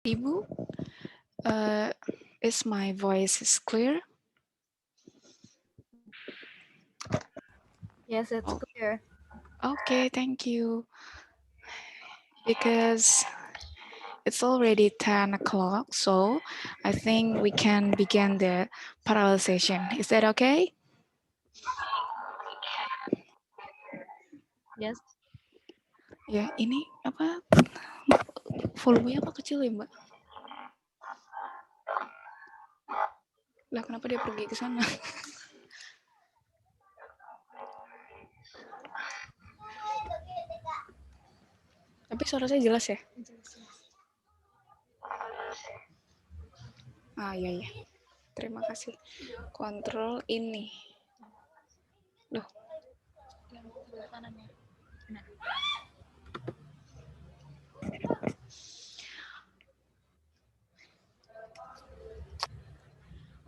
Ibu, is my voice is clear? Yes, it's Oh, clear. okay, thank you. Because it's already 10 o'clock, so I think we can begin the parallel session. Is that okay? Yes. Ya, ini apa? Volumenya apa kecil ya, Mbak? Lah, kenapa dia pergi ke sana? Tapi suara saya jelas ya? Ah, iya, iya. Terima kasih. Kontrol ini. Loh,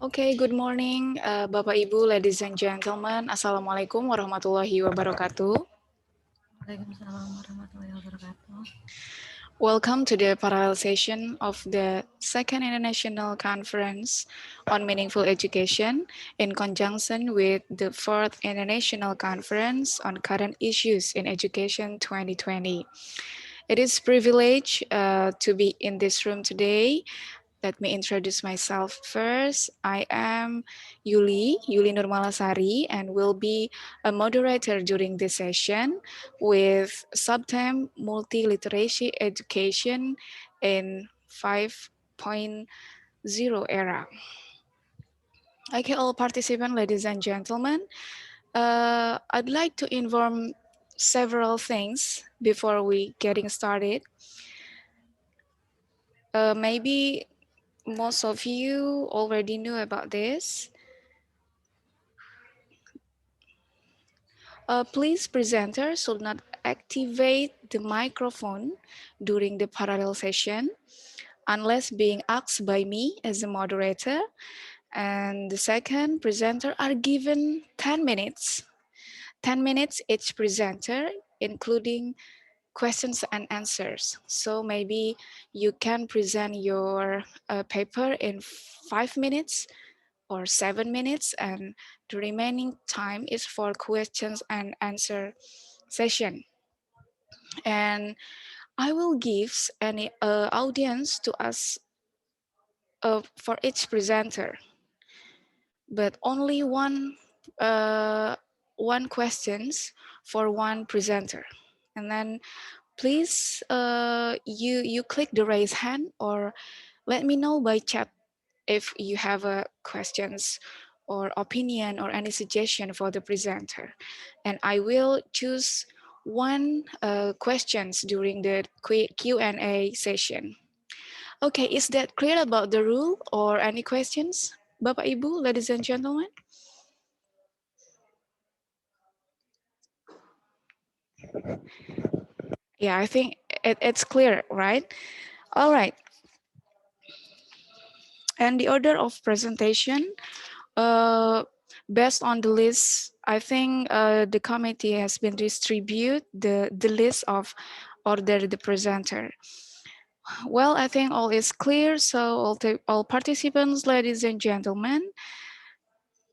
okay, good morning, Bapak Ibu, ladies and gentlemen. Assalamualaikum warahmatullahi wabarakatuh. Waalaikumsalam warahmatullahi wabarakatuh. Welcome to the parallel session of the Second International Conference on Meaningful Education in conjunction with the Fourth International Conference on Current Issues in Education 2020. It is a privilege to be in this room today. Let me introduce myself first. I am Yuli Nurmalasari, and will be a moderator during this session with subtheme multiliteracy education in 5.0 era. Okay, all participants, ladies and gentlemen, I'd like to inform several things before we getting started. Maybe most of you already knew about this. Please, presenters should not activate the microphone during the parallel session unless being asked by me as a moderator. And the second presenter are given 10 minutes. 10 minutes each presenter, including questions and answers. So maybe you can present your paper in 5 minutes or 7 minutes, and the remaining time is for questions and answer session. And I will give any audience to us for each presenter, but only one questions for one presenter. And then please you click the raise hand or let me know by chat if you have questions or opinion or any suggestion for the presenter. And I will choose one questions during the Q&A session. Okay, is that clear about the rule or any questions? Bapak Ibu, ladies and gentlemen? Yeah, I think it's clear, right? All right. And the order of presentation, uh, based on the list, I think the committee has been distribute the list of order the presenter. Well, I think all is clear. So all participants, ladies and gentlemen,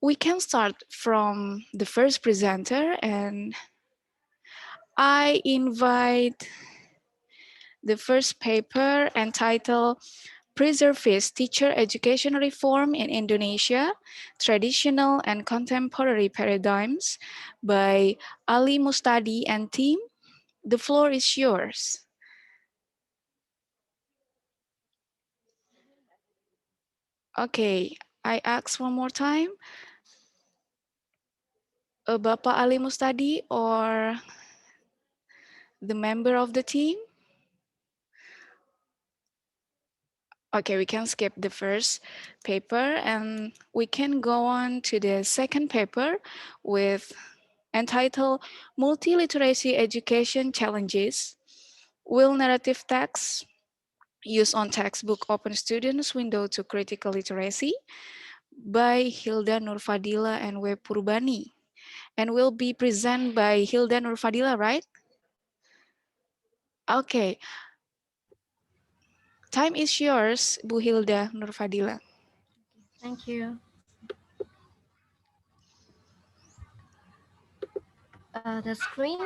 we can start from the first presenter, and I invite the first paper entitled Preservist Teacher Education Reform in Indonesia, Traditional and Contemporary Paradigms by Ali Mustadi and team. The floor is yours. Okay, I ask one more time. Bapak Ali Mustadi or the member of the team? Okay, we can skip the first paper and we can go on to the second paper with entitled Multiliteracy Education Challenges. Will narrative text used on textbook open students' window to critical literacy by Hilda Nurfadila and W. Purbani, and will be presented by Hilda Nurfadila, right? Okay, Time is yours, Bu Hilda Nurfadila. Thank you. The screen,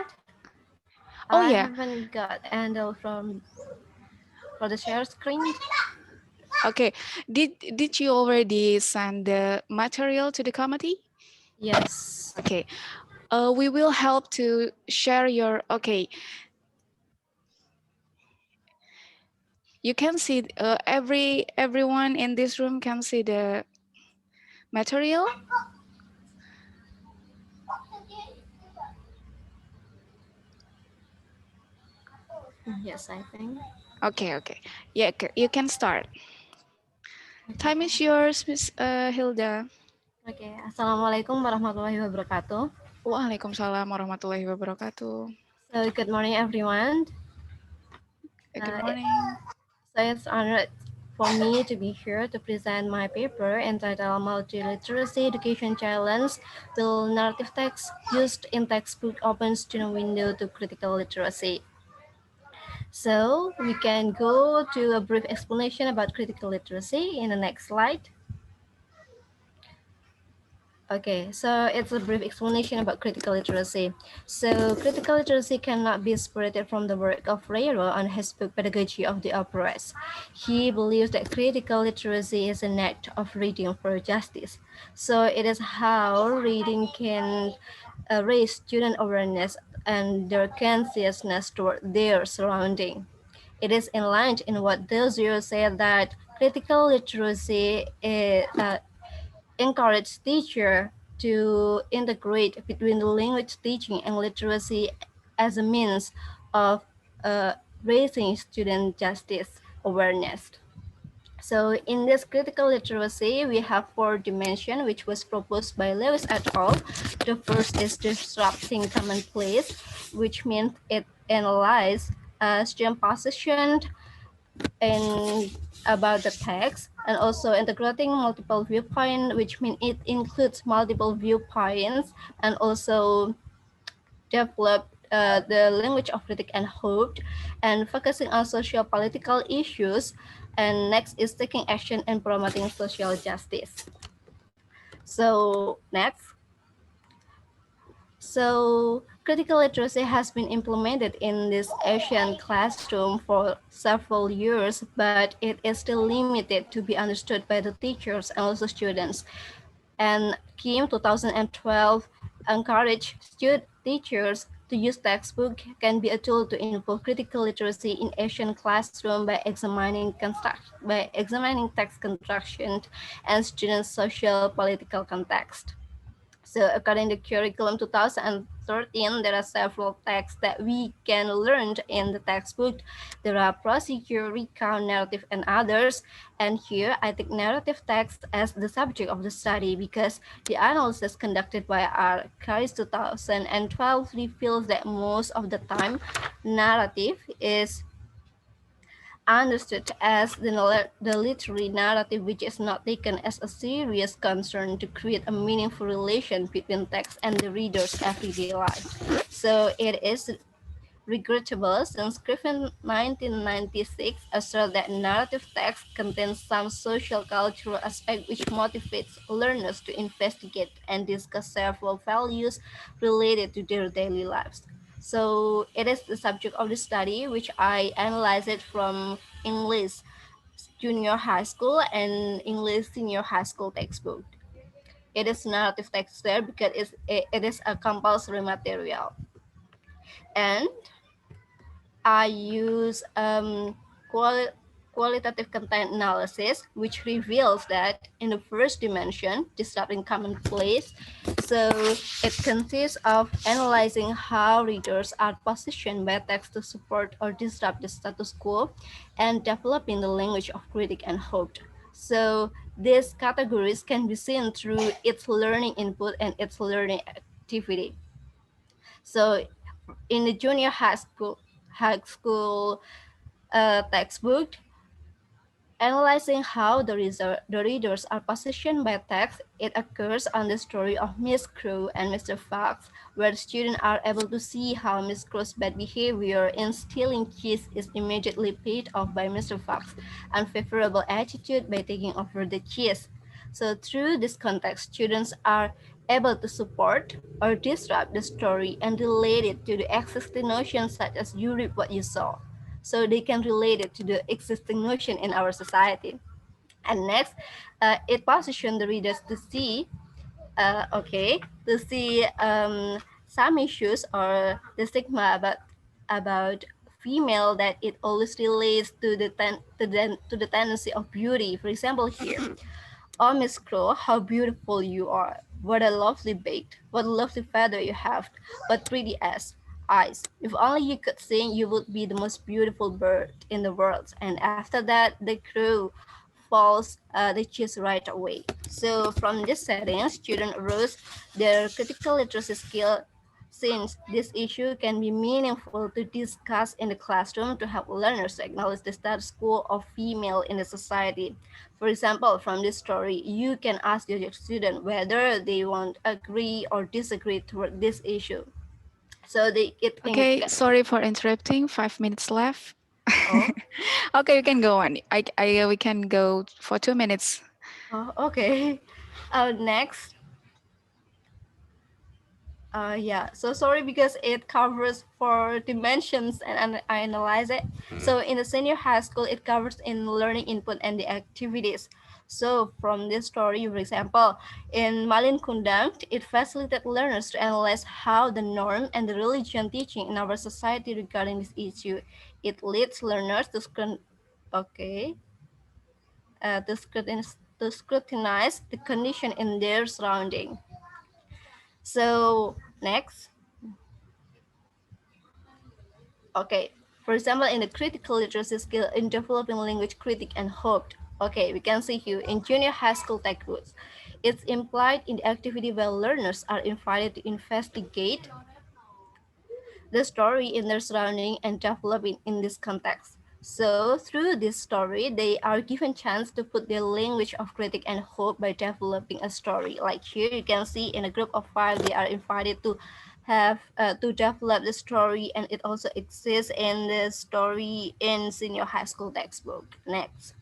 Oh I yeah, haven't got handle for the share screen. okay. Did you already send the material to the committee? Yes. Okay. We will help to share your. Okay, you can see everyone in this room can see the material. Yes, I think. Okay, okay. Yeah, you can start. Okay. Time is yours, Miss Hilda. Okay. Assalamualaikum warahmatullahi wabarakatuh. Waalaikumsalam warahmatullahi wabarakatuh. So good morning, everyone. Good Uh, morning. So it's honored for me to be here to present my paper entitled Multiliteracy Education Challenge: Will Narrative Text Used in Textbook Open Student Window to Critical Literacy? So we can go to a brief explanation about critical literacy in the next slide. Okay, so it's a brief explanation about critical literacy. So critical literacy cannot be separated from the work of Reyero on his book Pedagogy of the Oppressed. He believes that critical literacy is an act of reading for justice. So it is how reading can raise student awareness and their consciousness toward their surrounding. It is in line in what Deleuze said that critical literacy encourage teacher to integrate between the language teaching and literacy as a means of raising student justice awareness. So in this critical literacy, we have 4 dimensions, which was proposed by Lewis et al. The first is disrupting commonplace, which means it analyzes student position and about the text, and also integrating multiple viewpoint, which means it includes multiple viewpoints, and also develop the language of critique and hope, and focusing on social political issues. And next is taking action and promoting social justice. So next. So critical literacy has been implemented in this Asian classroom for several years, but it is still limited to be understood by the teachers and also students. And Kim 2012 encouraged teachers to use textbook can be a tool to improve critical literacy in Asian classroom by examining text construction and students' social political context. So according to Curriculum 2013, there are several texts that we can learn in the textbook. There are procedure, recount, narrative, and others. And here I take narrative text as the subject of the study because the analysis conducted by our CARIS 2012 reveals that most of the time narrative is understood as the literary narrative, which is not taken as a serious concern to create a meaningful relation between text and the reader's everyday life. So it is regrettable since Griffin 1996 asserted that narrative text contains some social cultural aspect which motivates learners to investigate and discuss several values related to their daily lives. So it is the subject of the study, which I analyzed it from English junior high school and English senior high school textbook. It is narrative text there because it is a compulsory material. And I use qualitative content analysis, which reveals that in the first dimension, disrupting commonplace, so it consists of analyzing how readers are positioned by text to support or disrupt the status quo and developing the language of critique and hope. So these categories can be seen through its learning input and its learning activity. So in the junior high school textbook, Analyzing how the readers are positioned by text, it occurs on the story of Miss Crow and Mr. Fox, where students are able to see how Miss Crow's bad behavior in stealing cheese is immediately paid off by Mr. Fox's unfavorable attitude by taking over the cheese. So through this context, students are able to support or disrupt the story and relate it to the existing notions such as you reap what you sow. So they can relate it to the existing notion in our society. And next, it positions the readers to see, to see some issues or the stigma about female that it always relates to the tendency of beauty. For example, here, oh, Miss Crow, how beautiful you are. What a lovely beak. What a lovely feather you have. What pretty eyes. If only you could sing, you would be the most beautiful bird in the world. And after that, the crow falls the cheese right away. So from this setting, students rose their critical literacy skill since this issue can be meaningful to discuss in the classroom to help learners acknowledge the status quo of female in the society. For example, from this story, you can ask your student whether they want agree or disagree toward this issue. So Okay, sorry for interrupting. 5 minutes left. Oh, Okay, you can go on. We can go for 2 minutes. okay. Next, yeah, so sorry because it covers four dimensions and I analyze it. So in the senior high school, it covers in learning input and the activities. So from this story, for example, in Malin Kundang, it facilitated learners to analyze how the norm and the religion teaching in our society regarding this issue. It leads learners to okay, to scrutinize the condition in their surrounding. So next. Okay, for example, in the critical literacy skill in developing language critic and hope. Okay, we can see here in junior high school textbooks. It's implied in the activity where learners are invited to investigate the story in their surrounding and develop it in this context. So through this story, they are given chance to put their language of critic and hope by developing a story. Like here, you can see in a group of 5, they are invited to have to develop the story, and it also exists in the story in senior high school textbook. Next.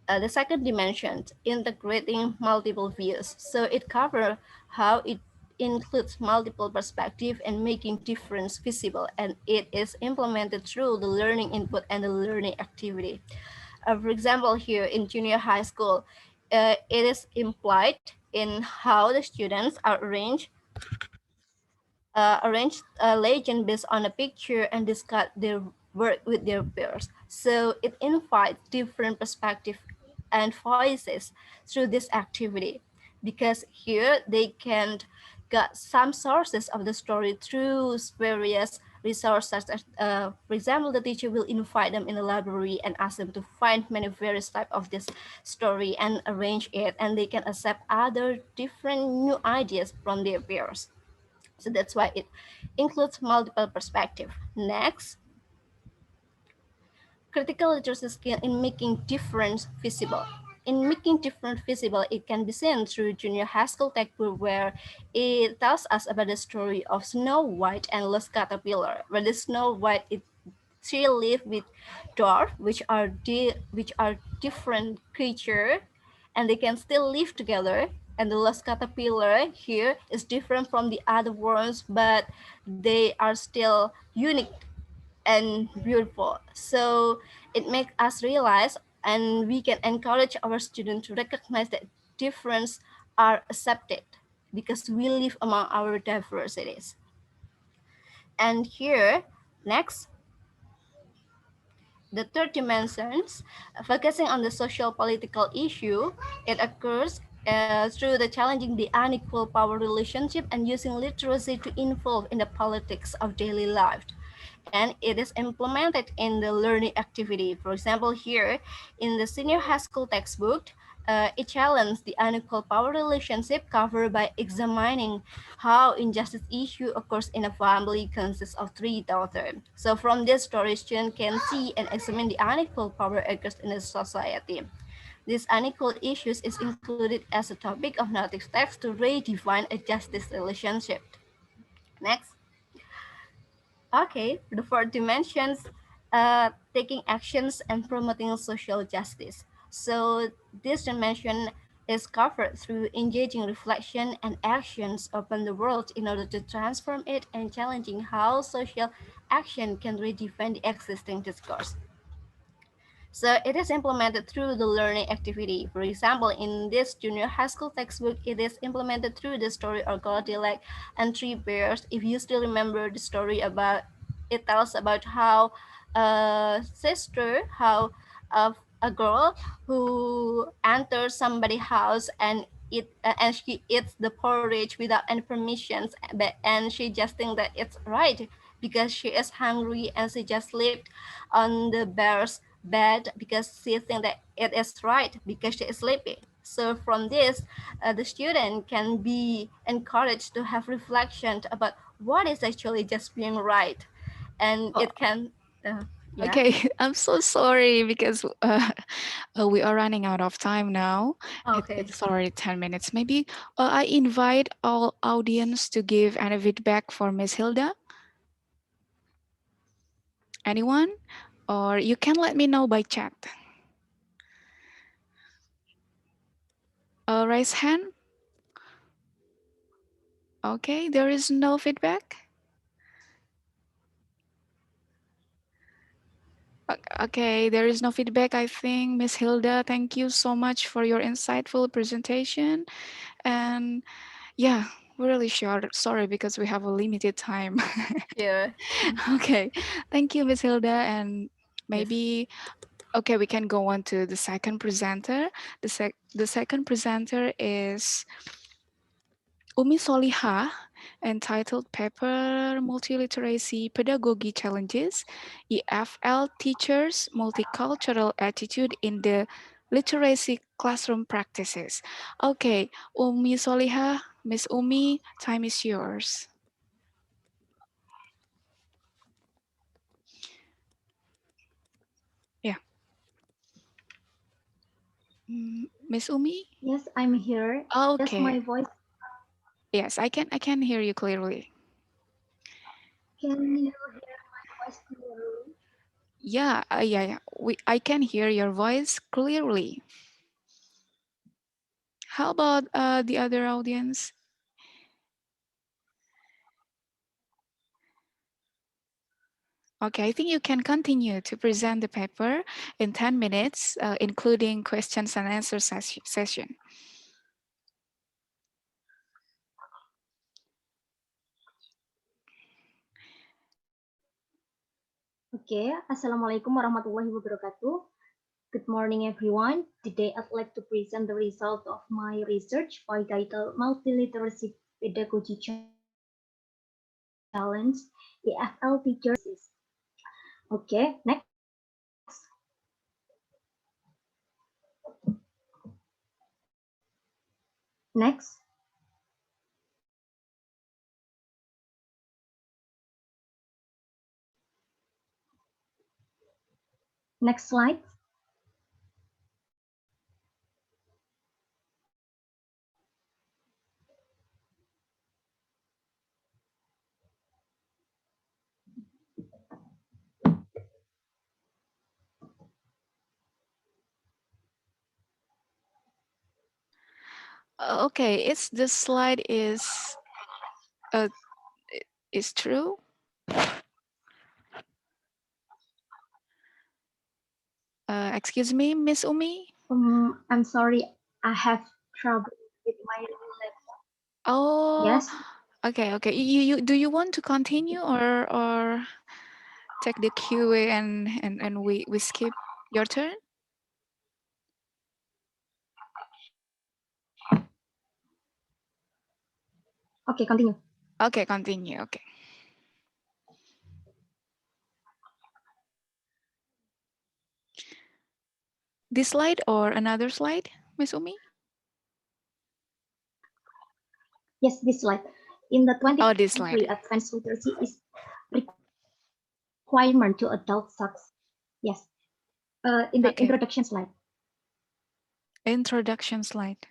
The second dimension, integrating multiple views. So it covers how it includes multiple perspectives and making difference visible, and it is implemented through the learning input and the learning activity. For example, here in junior high school, it is implied in how the students are arrange a legend based on a picture and discuss their work with their peers. So it invites different perspectives and voices through this activity, because here they can get some sources of the story through various resources. For example, the teacher will invite them in the library and ask them to find many various type of this story and arrange it, and they can accept other different new ideas from their peers. So that's why it includes multiple perspective. Next, critical literacy skill in making difference visible. In making difference visible, it can be seen through junior high school textbook, where it tells us about the story of Snow White and Lost Caterpillar, where the Snow White she live with dwarf, which are different creature, and they can still live together. And the lost caterpillar here is different from the other worms, but they are still unique and beautiful. So it makes us realize, and we can encourage our students to recognize that difference are accepted because we live among our diversities. And here, next, the third dimensions, focusing on the social political issue, it occurs through the challenging the unequal power relationship and using literacy to involve in the politics of daily life. And it is implemented in the learning activity. For example, here in the senior high school textbook, it challenges the unequal power relationship covered by examining how injustice issue occurs in a family consists of three daughters. So from this story, students can see and examine the unequal power occurs in a society. These unequal issues is included as a topic of notice text to redefine a justice relationship. Next. Okay, the fourth dimensions, taking actions and promoting social justice. So this dimension is covered through engaging reflection and actions upon the world in order to transform it and challenging how social action can redefine the existing discourse. So it is implemented through the learning activity. For example, in this junior high school textbook, it is implemented through the story or Goldilocks and Three Bears. If you still remember the story about, it tells about how a sister, how a girl who enters somebody's house and she eats the porridge without any permissions, and she just think that it's right because she is hungry and she just slept on the bear's bed because she thinks that it is right because she is sleepy. So from this, the student can be encouraged to have reflection about what is actually just being right, and Oh, it can, yeah. okay, I'm so sorry because we are running out of time now. Okay. It's already 10 minutes. Maybe I invite all audience to give any feedback for Miss Hilda. Anyone? Or you can let me know by chat. Raise hand. Okay, there is no feedback. Okay, there is no feedback. I think Miss Hilda, thank you so much for your insightful presentation. And yeah, we're really sorry because we have a limited time. Yeah. Okay, thank you, Miss Hilda. And Yes. maybe, okay, we can go on to the second presenter. The second presenter is Umi Soliha, entitled Paper Multiliteracy Pedagogy Challenges, EFL Teachers' Multicultural Attitude in the Literacy Classroom Practices. Okay, Umi Soliha, Miss Umi, time is yours. Yeah. Miss Umi? Yes, I'm here. Does Okay. my voice, Yes, I can hear you clearly. can you hear my voice clearly? Yeah, yeah. I can hear your voice clearly. How about the other audience? Okay, I think you can continue to present the paper in 10 minutes, including questions and answer session. Okay, Assalamualaikum warahmatullahi wabarakatuh. Good morning, everyone. Today, I'd like to present the result of my research by title Multiliteracy Pedagogy Challenge, EFL Teachers. Okay, next. Next. Next slide. Okay, it's the slide uh, is true. Excuse me, Miss Umi. I'm sorry, I have trouble with my laptop. Oh, Yes. okay. You do you want to continue or take the QA and we skip your turn? Okay, continue. Okay, continue. Okay. This slide or another slide? Miss Umi? Yes, this slide. In the 20th Oh, this century, slide. advanced literacy is requirement to adult success. Yes. In the Okay. introduction slide. Introduction slide.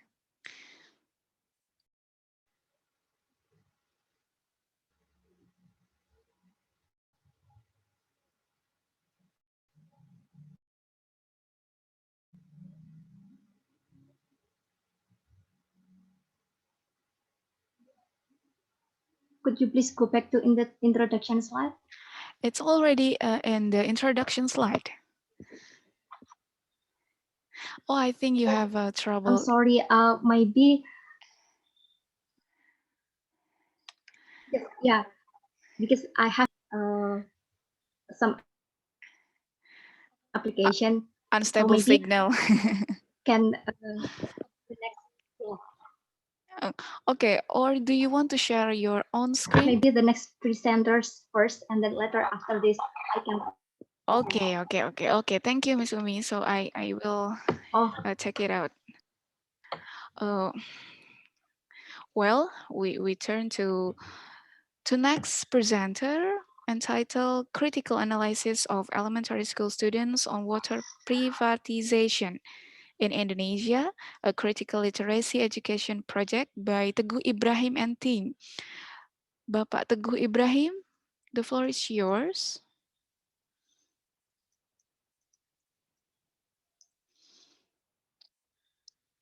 Could you please go back to in the introduction slide? It's already in the introduction slide. Oh, I think you have I'm trouble. sorry. Maybe. Yeah, because I have some application. So Unstable maybe signal. can the next. Okay, or do you want to share your own screen? Maybe the next presenters first, and then later after this, I can. Okay. Thank you, Miss Umi. So I will check it out. Uh, well, we turn to next presenter entitled Critical Analysis of Elementary School Students on Water Privatization in Indonesia, a critical literacy education project by Teguh Ibrahim and team. Bapak Teguh Ibrahim, the floor is yours.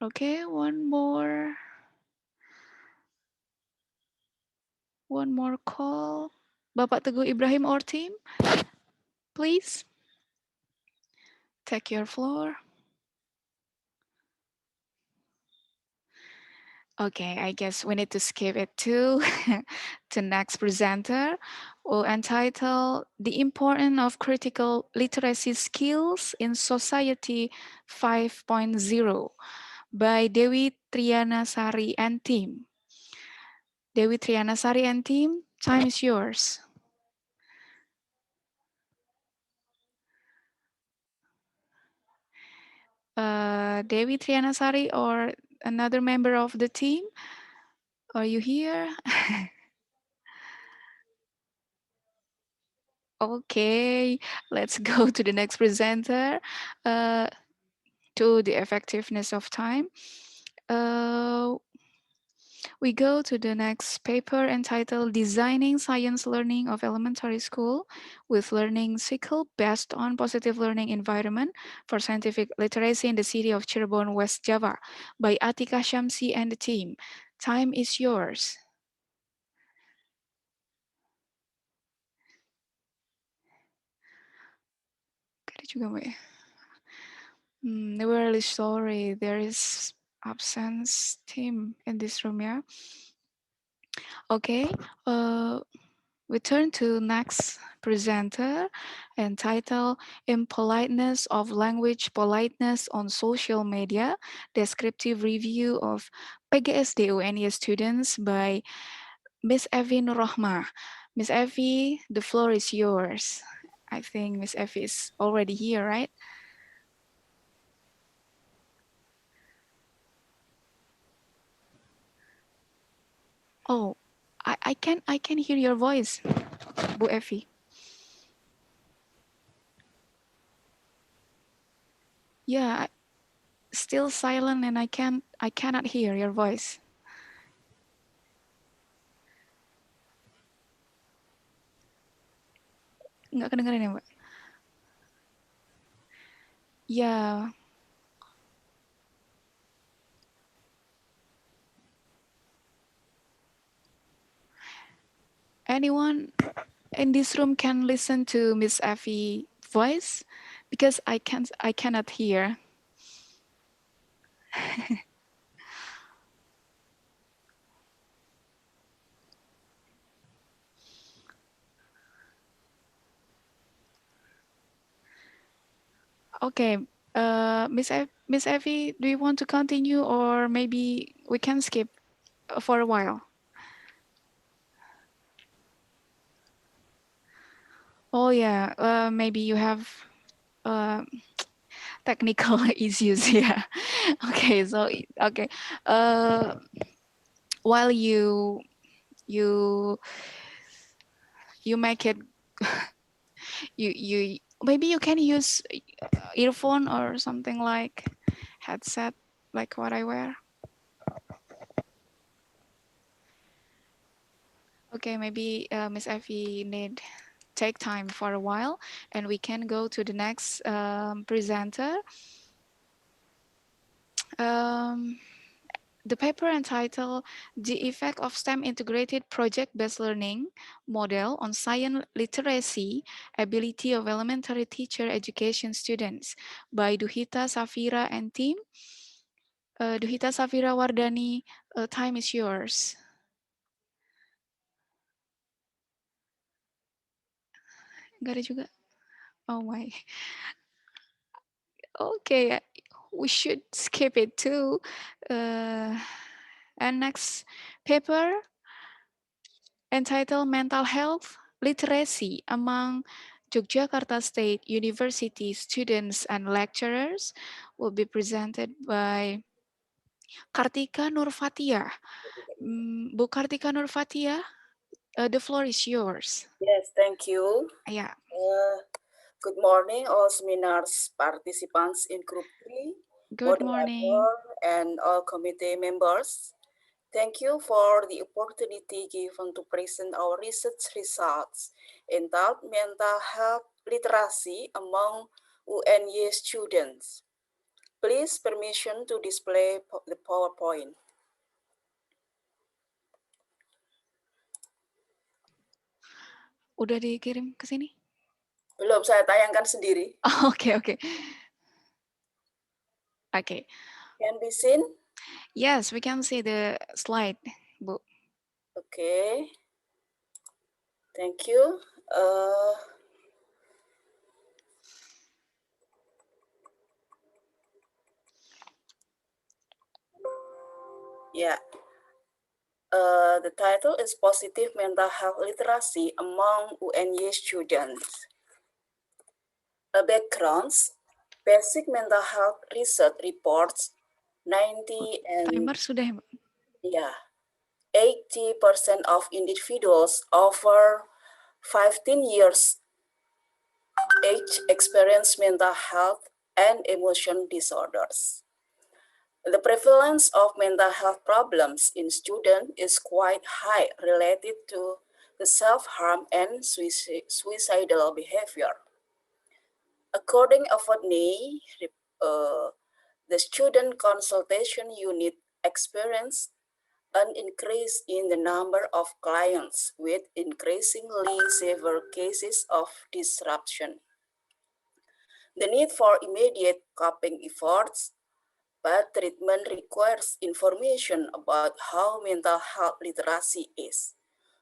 Okay, one more call. Bapak Teguh Ibrahim or team, please take your floor. Okay, I guess we need to skip it too. The next presenter will entitle The Importance of Critical Literacy Skills in Society 5.0 by Dewi Trianasari and team. Dewi Trianasari and team, time is yours. Dewi Trianasari or another member of the team, are you here? Okay, let's go to the next presenter. To the effectiveness of time. We go to the next paper entitled Designing Science Learning of Elementary School with Learning Cycle Based on Positive Learning Environment for Scientific Literacy in the City of Cirebon, West Java by Atika Shamsi and the team. Time is yours. We're really sorry. There is absence team in this room, yeah? Okay, we turn to next presenter entitled Impoliteness of Language Politeness on Social Media, Descriptive Review of PGSD UNIS Students by Miss Evi Nurrohmah. Miss Evi, the floor is yours. I think Miss Evi is already here, right? Oh, I can hear your voice, Bu Evi. Yeah, still silent and I cannot hear your voice. Nggak kedengeran ya, Mbak? Ya. Anyone in this room can listen to Miss Effie voice because I cannot hear. Okay, Miss Effie, do you want to continue or maybe we can skip for a while? Oh yeah, maybe you have technical issues. Yeah, Okay, so okay. While you you make it, you maybe you can use earphone or something like headset, like what I wear. Okay, maybe Miss Effie need take time for a while, and we can go to the next presenter. Um, the paper entitled The Effect of STEM Integrated Project-Based Learning Model on Science Literacy Ability of Elementary Teacher Education Students by Duhita Safira and team. Duhita Safira Wardani, time is yours. Gak ada juga. Oh my. Okay, we should skip it too. And next paper entitled Mental Health Literacy Among Yogyakarta State University Students and Lecturers will be presented by Kartika Nurfatia. Bu Kartika Nurfatia, the floor is yours. Yes, thank you. Yeah. Good morning, all seminars participants in Group 3, Good morning. moderator, and all committee members. Thank you for the opportunity given to present our research results entitled Mental Health Literacy among UNY students. Please permission to display the PowerPoint. Udah dikirim ke sini? Belum, saya tayangkan sendiri. Oke. Okay. Can be seen? Yes, we can see the slide, Bu. Okay. Thank you. Yeah. The title is Positive Mental Health Literacy Among UNY Students. A background, basic mental health research reports 90 and Timer sudah ya, Mbak? yeah, 80% of individuals over 15 years age experience mental health and emotion disorders. The prevalence of mental health problems in students is quite high related to the self-harm and suicidal behavior. According to Avotny, the student consultation unit experienced an increase in the number of clients with increasingly severe cases of disruption. The need for immediate coping efforts, but treatment requires information about how mental health literacy is.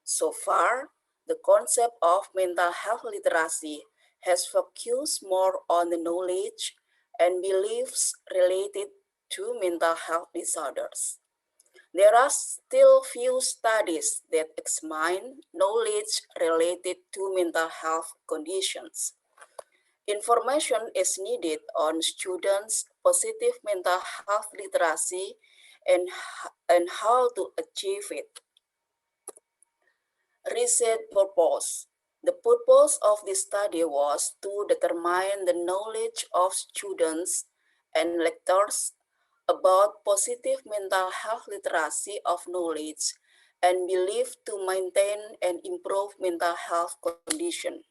So far, the concept of mental health literacy has focused more on the knowledge and beliefs related to mental health disorders. There are still few studies that examine knowledge related to mental health conditions. Information is needed on students' positive mental health literacy and how to achieve it. Research purpose. The purpose of this study was to determine the knowledge of students and lecturers about positive mental health literacy of knowledge and belief to maintain and improve mental health condition.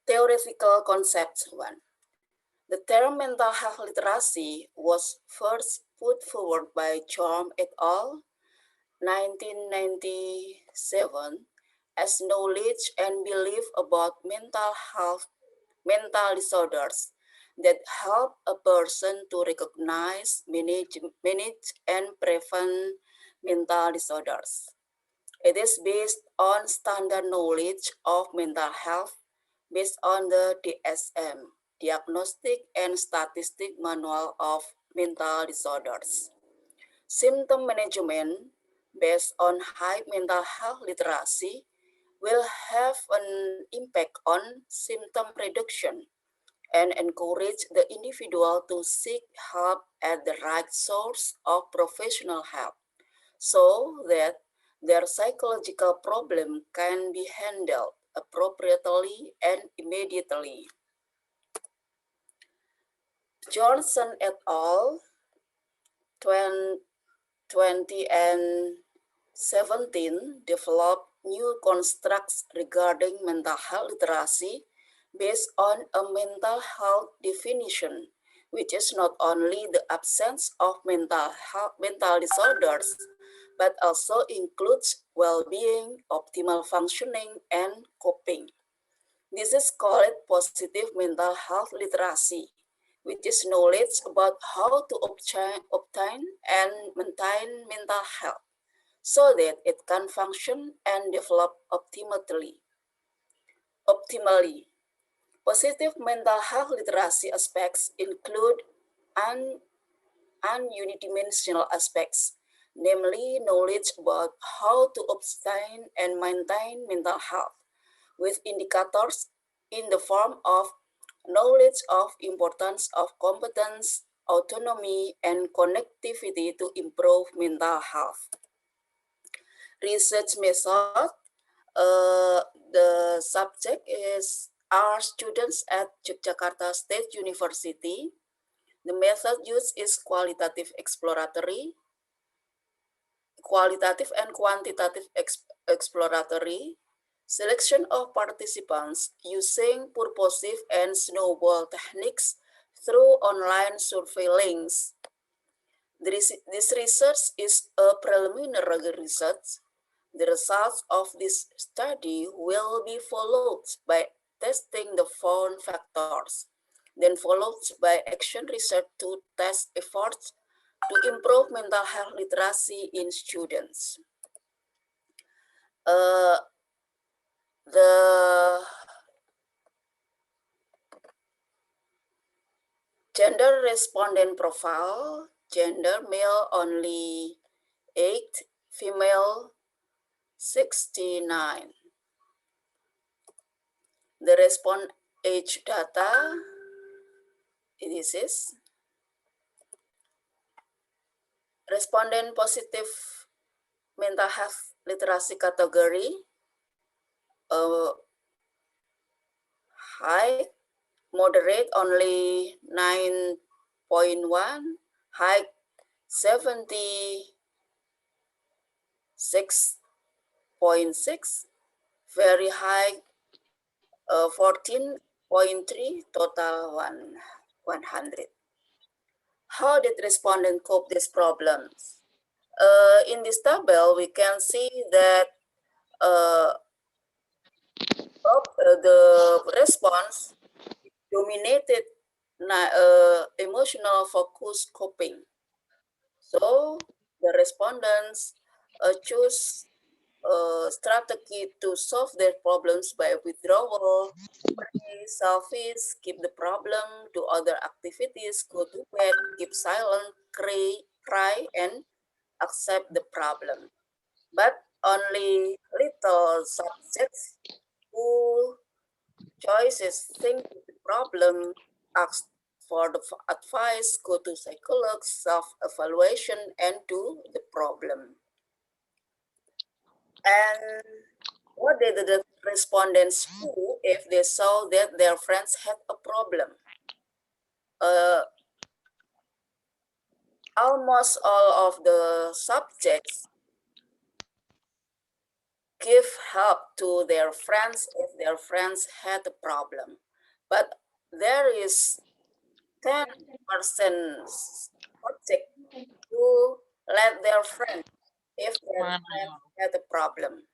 Theoretical concepts 1. The term mental health literacy was first put forward by Chom et al. 1997 as knowledge and belief about mental disorders that help a person to recognize, manage and prevent mental disorders. It is based on standard knowledge of mental health based on the DSM, Diagnostic and Statistic Manual of Mental Disorders. Symptom management based on high mental health literacy will have an impact on symptom reduction and encourage the individual to seek help at the right source of professional help so that their psychological problem can be handled appropriately and immediately. Johnson et al. 2017 developed new constructs regarding mental health literacy based on a mental health definition, which is not only the absence of mental disorders, but also includes well-being, optimal functioning, and coping. This is called positive mental health literacy, which is knowledge about how to obtain and maintain mental health so that it can function and develop optimally. Positive mental health literacy aspects include unidimensional aspects, namely knowledge about how to obtain and maintain mental health, with indicators in the form of knowledge of importance of competence, autonomy, and connectivity to improve mental health. Research method, the subject are students at Yogyakarta State University. The method used is qualitative and quantitative exploratory. Selection of participants using purposive and snowball techniques through online survey links. This research is a preliminary research. The results of this study will be followed by testing the found factors, then followed by action research to test efforts to improve mental health literacy in students. The gender respondent profile, gender male only 8, female 69. The respond age data, this is respondent positive mental health literacy category, high, moderate only 9.1, high 76.6, very high 14.3, total 100. How did respondents cope these problems? In this table, we can see that the response dominated emotional focus coping. So the respondents choose a strategy to solve their problems by withdrawal, pray, selfish, keep the problem, do other activities, go to bed, keep silent, cry, and accept the problem. But only little subjects who choices think the problem, ask for the advice, go to psychologs, self-evaluation, and do the problem. And what did the respondents do if they saw that their friends had a problem? Almost all of the subjects give help to their friends if their friends had a problem. But there is 10% subject who let their friend if their friend had a problem.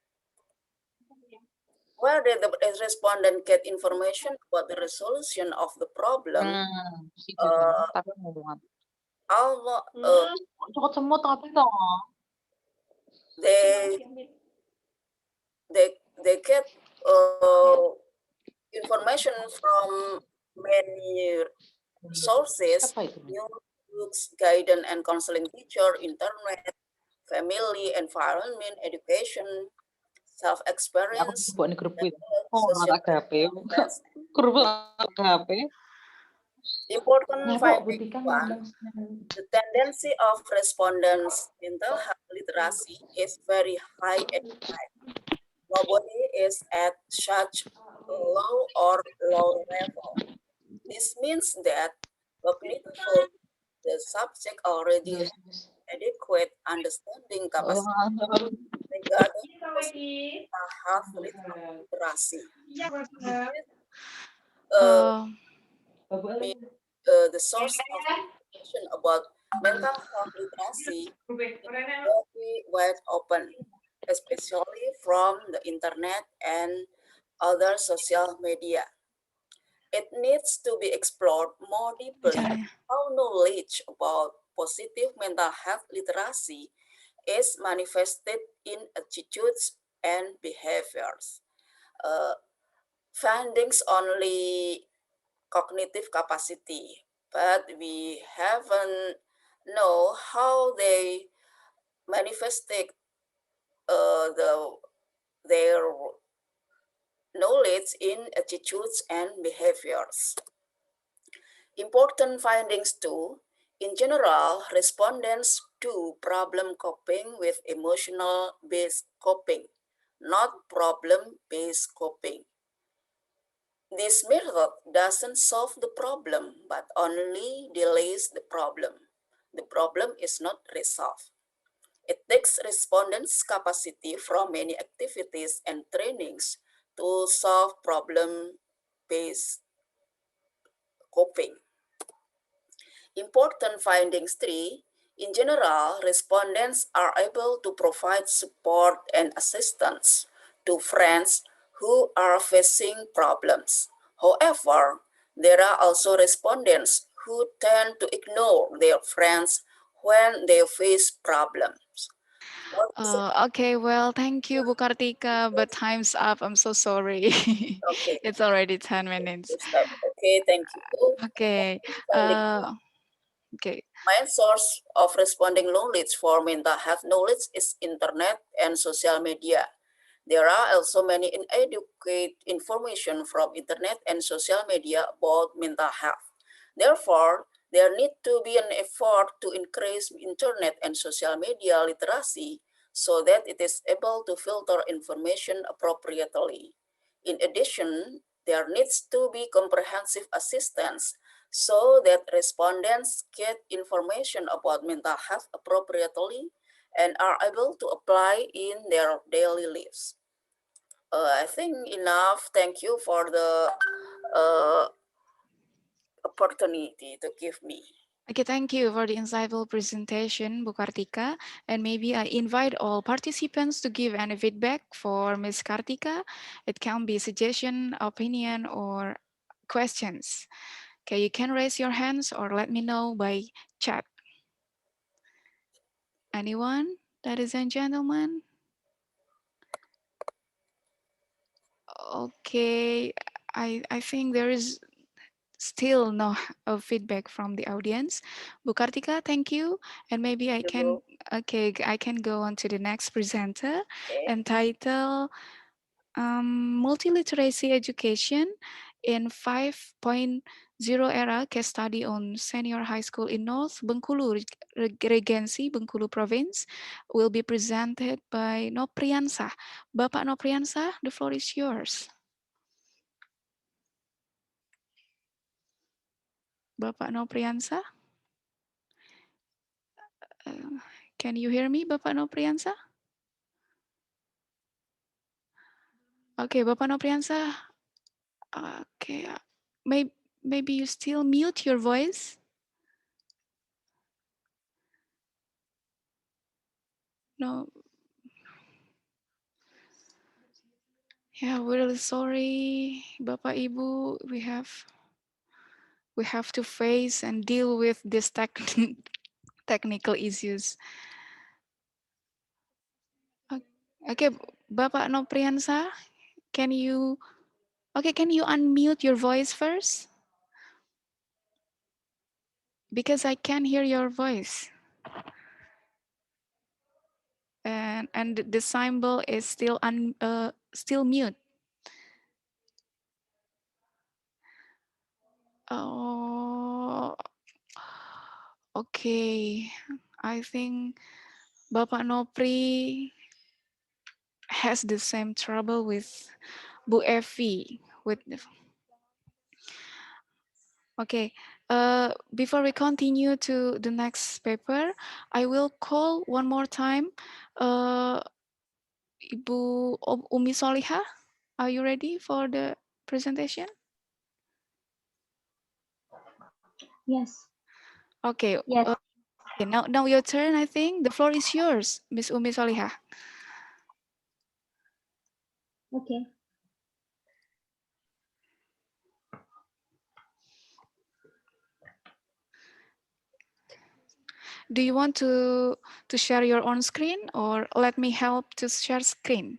Where did the respondent get information about the resolution of the problem? They get information from many sources, books, guidance and counseling teacher, internet, family, environment, education, self-experience, social Important Kok finding Butika one, ngomong sendiri. the tendency of respondents' mental health literacy is very high at night. Nobody is at such a low or low level. This means that cognitively the subject already has adequate understanding capacity regarding mental health literacy. Uh, Uh, me- the source of information about mental health literacy is very wide open, especially from the internet and other social media. It needs to be explored more deeply Caranya. how knowledge about positive mental health literacy is manifested in attitudes and behaviors. Uh, Findings only cognitive capacity, but we haven't know how they manifested their knowledge in attitudes and behaviors. Important findings too. In general, respondents do problem coping with emotional based coping, not problem based coping. This method doesn't solve the problem, but only delays the problem. The problem is not resolved. It takes respondents' capacity from many activities and trainings to solve problem-based coping. Important findings 3. In general, respondents are able to provide support and assistance to friends who are facing problems. However, there are also respondents who tend to ignore their friends when they face problems. What is it? Okay, well, thank you, Bu Kartika, but time's up. I'm so sorry. Okay, It's already 10 minutes. stop. Okay, thank you. Okay. Finding Okay. main source of responding knowledge for mental health knowledge is internet and social media. There are also many inadequate information from internet and social media about mental health. Therefore, there need to be an effort to increase internet and social media literacy so that it is able to filter information appropriately. In addition, there needs to be comprehensive assistance so that respondents get information about mental health appropriately and are able to apply in their daily lives. I think enough. Thank you for the uh, opportunity to give me. Okay, thank you for the insightful presentation, Bu Kartika. And maybe I invite all participants to give any feedback for Ms. Kartika. It can be suggestion, opinion, or questions. Okay, you can raise your hands or let me know by chat. Anyone, ladies and gentlemen? Okay, I think there is still no feedback from the audience. Bu Kartika, thank you. And maybe I can, You okay, I can go on to the next presenter okay? entitled Multiliteracy Education in 5.0 Era Case Study on Senior High School in North Bengkulu Regency, Bengkulu Province will be presented by Nopriansah. Bapak Nopriansah, the floor is yours. Bapak Nopriansah? Can you hear me, Bapak Nopriansah? Okay, Bapak Nopriansah. Okay, maybe you still mute your voice. No. Yeah, we're really sorry, Bapak Ibu. We have to face and deal with this technical issues. Okay, Bapak Nopriansah, can you unmute your voice first? Because I can hear your voice. And the symbol is still mute. Oh. Okay, I think Bapak Nopri has the same trouble with Bu Evi. Okay, before we continue to the next paper, I will call one more time uh, Ibu Umi Soliha. Are you ready for the presentation? Yes. Okay, Yes. okay, now your turn, I think. The floor is yours, Miss Umi Soliha. Okay. Do you want to share your own screen or let me help to share screen?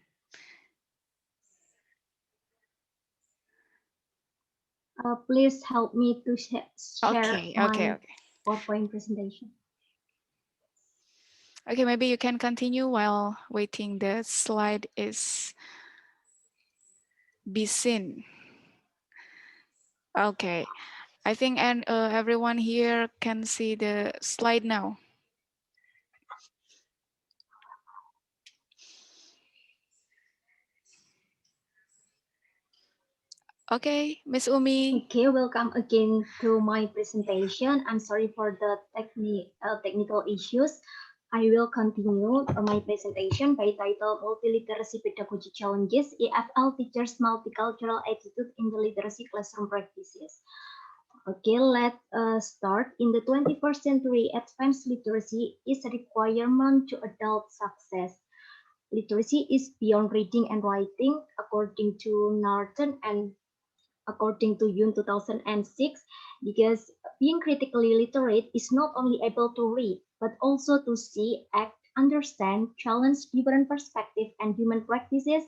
Please help me to share Okay, okay, my okay. PowerPoint presentation. Okay, maybe you can continue while waiting the slide is be seen. Okay, I think and everyone here can see the slide now. Okay, Miss Umi. Okay, welcome again to my presentation. I'm sorry for the technical issues. I will continue my presentation by title Multiliteracy Pedagogy Challenges, EFL Teachers' Multicultural Attitude in the Literacy Classroom Practices. Okay, let's start. In the 21st century, advanced literacy is a requirement to adult success. Literacy is beyond reading and writing, according to Norton and according to June 2006, because being critically literate is not only able to read, but also to see, act, understand, challenge different perspectives and human practices,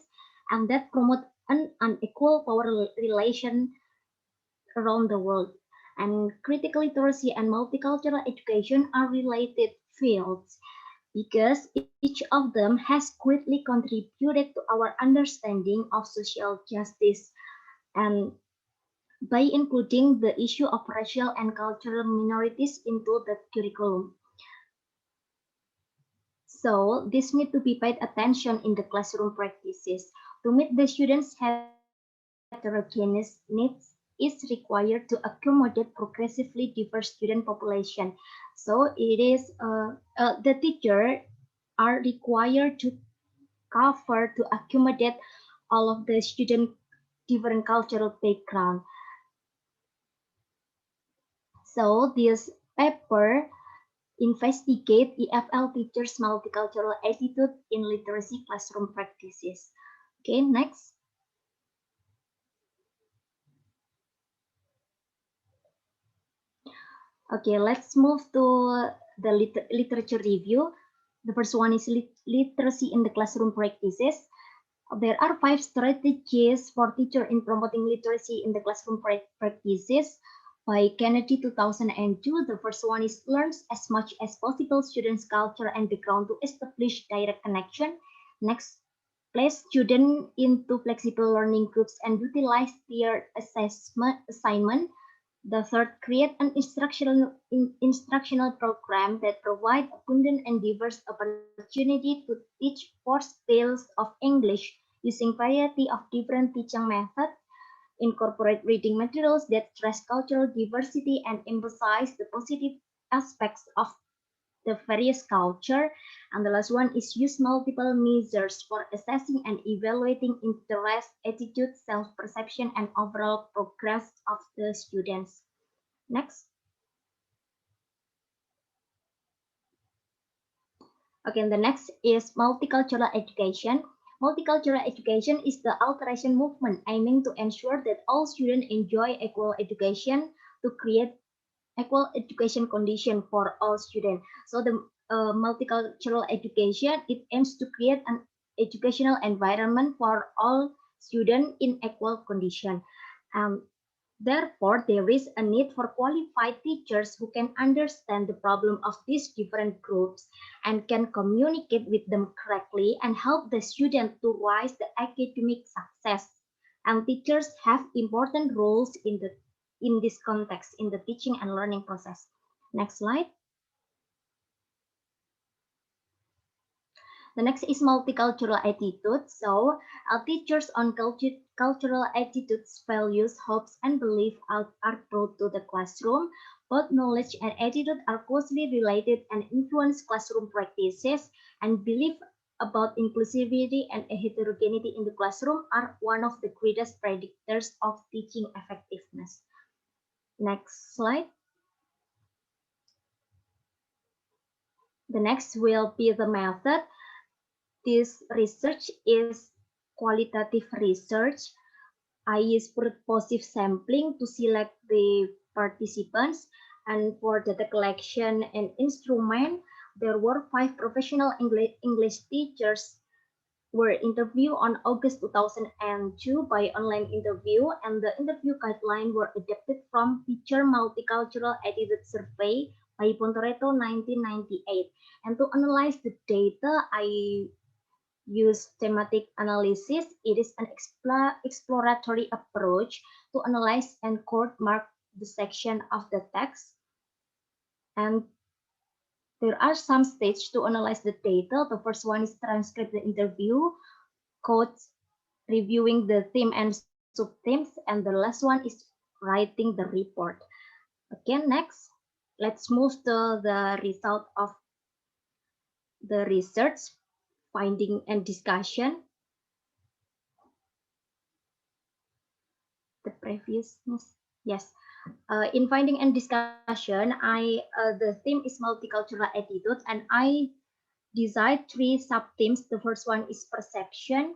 and that promote an unequal power relation around the world. And critical literacy and multicultural education are related fields because each of them has greatly contributed to our understanding of social justice, and by including the issue of racial and cultural minorities into the curriculum. So this need to be paid attention in the classroom practices. To meet the students' heterogeneous needs is required to accommodate progressively diverse student population. So it is the teacher are required to cover to accommodate all of the student different cultural background. So this paper investigate EFL teachers' multicultural attitude in literacy classroom practices. Okay, next. Okay, let's move to the literature review. The first one is literacy in the classroom practices. There are 5 strategies for teacher in promoting literacy in the classroom practices by Kennedy 2002. The first one is learns as much as possible students' culture and background to establish direct connection. Next, place students into flexible learning groups and utilize tiered assignment. The third, create an instructional program that provide abundant and diverse opportunity to teach 4 styles of English using variety of different teaching methods, incorporate reading materials that stress cultural diversity and emphasize the positive aspects of the various culture. And the last one is use multiple measures for assessing and evaluating interest, attitude, self-perception, and overall progress of the students. Next. Okay, the next is multicultural education. Multicultural education is the alteration movement aiming to ensure that all students enjoy equal education to create equal education condition for all students. So the multicultural education, it aims to create an educational environment for all students in equal condition. Therefore, there is a need for qualified teachers who can understand the problem of these different groups and can communicate with them correctly and help the student to rise the academic success. And teachers have important roles in this context in the teaching and learning process. Next slide. The next is multicultural attitude. So, teachers on cultural attitudes, values, hopes, and beliefs are brought to the classroom. Both knowledge and attitude are closely related and influence classroom practices, and belief about inclusivity and heterogeneity in the classroom are one of the greatest predictors of teaching effectiveness. Next slide. The next will be the method. This research is qualitative research. I use purposive sampling to select the participants, and for data collection and instrument, there were 5 professional English teachers were interviewed on August 2002 by online interview, and the interview guidelines were adapted from Teacher Multicultural Attitude Survey by Pontoretto 1998. And to analyze the data, I use thematic analysis. It is an exploratory approach to analyze and court mark the section of the text. And there are some stages to analyze the data. The first one is transcribe the interview, quotes, reviewing the theme and subthemes, and the last one is writing the report. Okay, next, let's move to the result of the research, finding and discussion. The previousness, yes. In finding and discussion, the theme is multicultural attitude, and I designed 3 sub-themes. The first one is perception.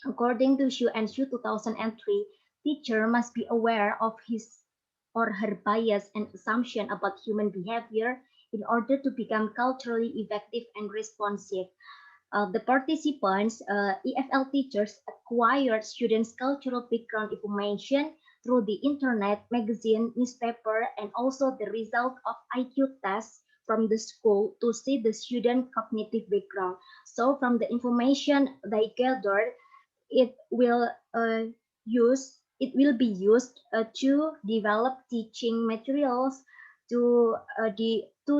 According to Xu and Xu 2003, teacher must be aware of his or her bias and assumption about human behavior in order to become culturally effective and responsive. The participants, EFL teachers, acquired students' cultural background information through the internet, magazine, newspaper, and also the result of IQ tests from the school to see the student cognitive background. So from the information they gathered, it will be used to develop teaching materials, to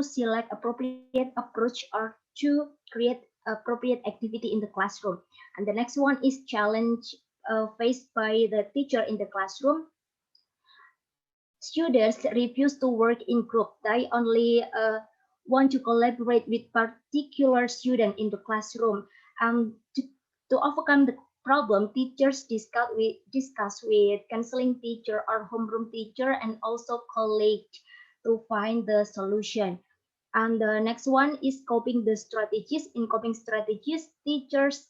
select appropriate approach, or to create appropriate activity in the classroom. And the next one is challenge faced by the teacher in the classroom. Students refuse to work in group. They only want to collaborate with particular student in the classroom. To overcome the problem, teachers discuss with counseling teacher or homeroom teacher and also colleague to find the solution. And the next one is coping the strategies. In coping strategies, teachers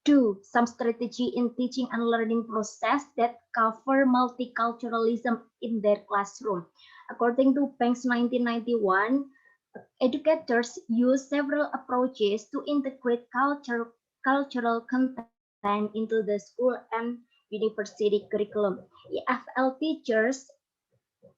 do some strategy in teaching and learning process that cover multiculturalism in their classroom. According to Banks 1991, educators use several approaches to integrate cultural content into the school and university curriculum. EFL teachers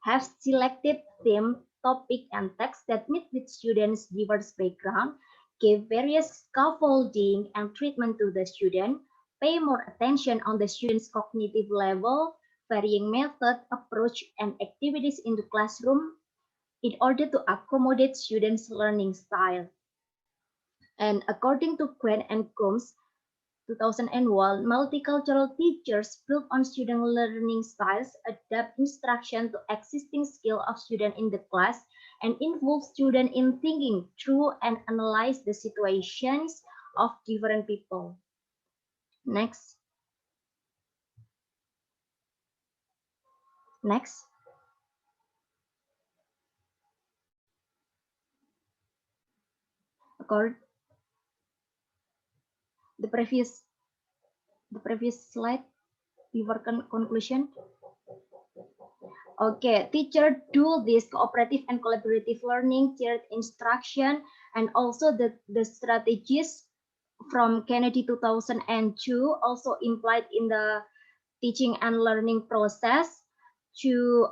have selected theme, topic, and text that meet with students' diverse background, give various scaffolding and treatment to the student, pay more attention on the student's cognitive level, varying method, approach, and activities in the classroom in order to accommodate students' learning style. And according to Grant and Combs, 2001, multicultural teachers build on student learning styles, adapt instruction to existing skill of student in the class, and involve student in thinking through and analyze the situations of different people. Next. Next. The previous slide, your conclusion. Okay, teacher do this cooperative and collaborative learning, tiered instruction, and also the strategies from Kennedy 2002 also implied in the teaching and learning process to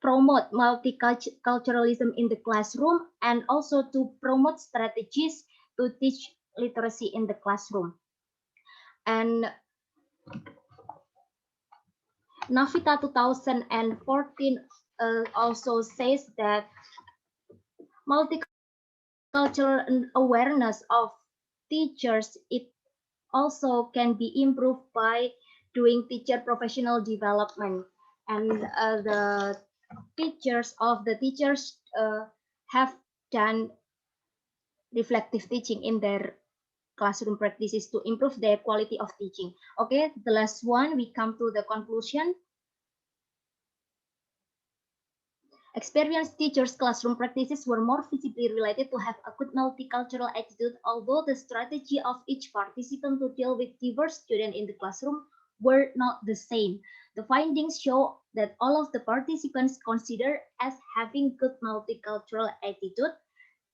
promote multiculturalism in the classroom and also to promote strategies to teach literacy in the classroom. And Navita 2014 also says that multicultural cultural awareness of teachers, it also can be improved by doing teacher professional development. And the teachers have done reflective teaching in their classroom practices to improve their quality of teaching. Okay, the last one, we come to the conclusion. Experienced teachers' classroom practices were more visibly related to have a good multicultural attitude, although the strategy of each participant to deal with diverse students in the classroom were not the same. The findings show that all of the participants considered as having good multicultural attitude.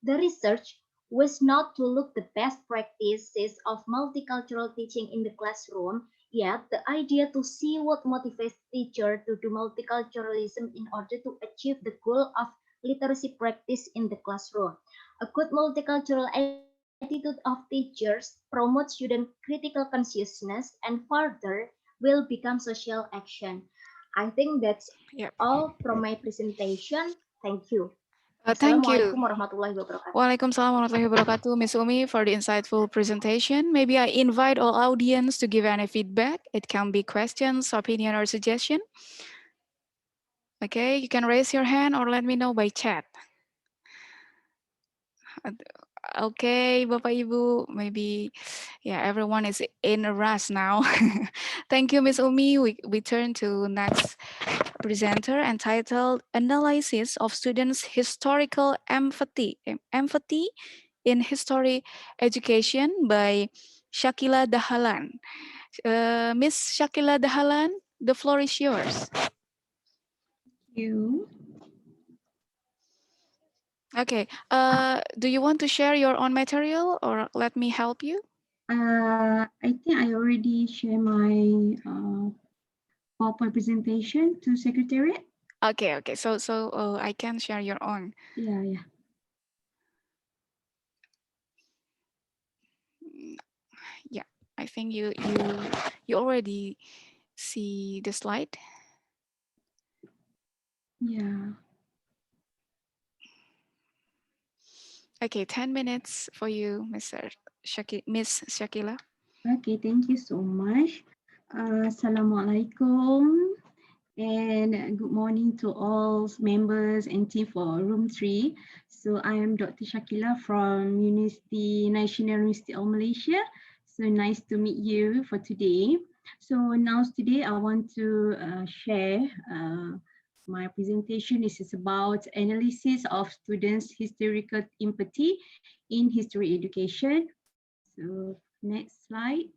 The research was not to look the best practices of multicultural teaching in the classroom, yet the idea to see what motivates teacher to do multiculturalism in order to achieve the goal of literacy practice in the classroom. A good multicultural attitude of teachers promotes student critical consciousness and further will become social action. I think that's Yep. all from my presentation. Thank you. Thank you. Assalamualaikum warahmatullahi wabarakatuh. Waalaikumsalam warahmatullahi wabarakatuh, Ms. Umi, for the insightful presentation. Maybe I invite all audience to give any feedback. It can be questions, opinion, or suggestion. Okay, you can raise your hand or let me know by chat. Okay, Bapak Ibu, maybe, yeah, everyone is in a rush now. Thank you, Ms. Umi. We turn to next presenter entitled Analysis of Students' Historical Empathy in History Education by Shakila Dahalan. Miss Shakila Dahalan, the floor is yours. You. Okay, do you want to share your own material or let me help you? I think I already share my PowerPoint presentation to Secretariat. Okay, so I can share your own. Yeah. Yeah, I think you already see the slide. Yeah. Okay, 10 minutes for you, Miss Shakila. Okay, thank you so much. Assalamualaikum and good morning to all members and team for Room 3. So I am Dr. Shakila from National University of Malaysia. So nice to meet you for today. So now today I want to share my presentation. This is about analysis of students' historical empathy in history education. So next slide.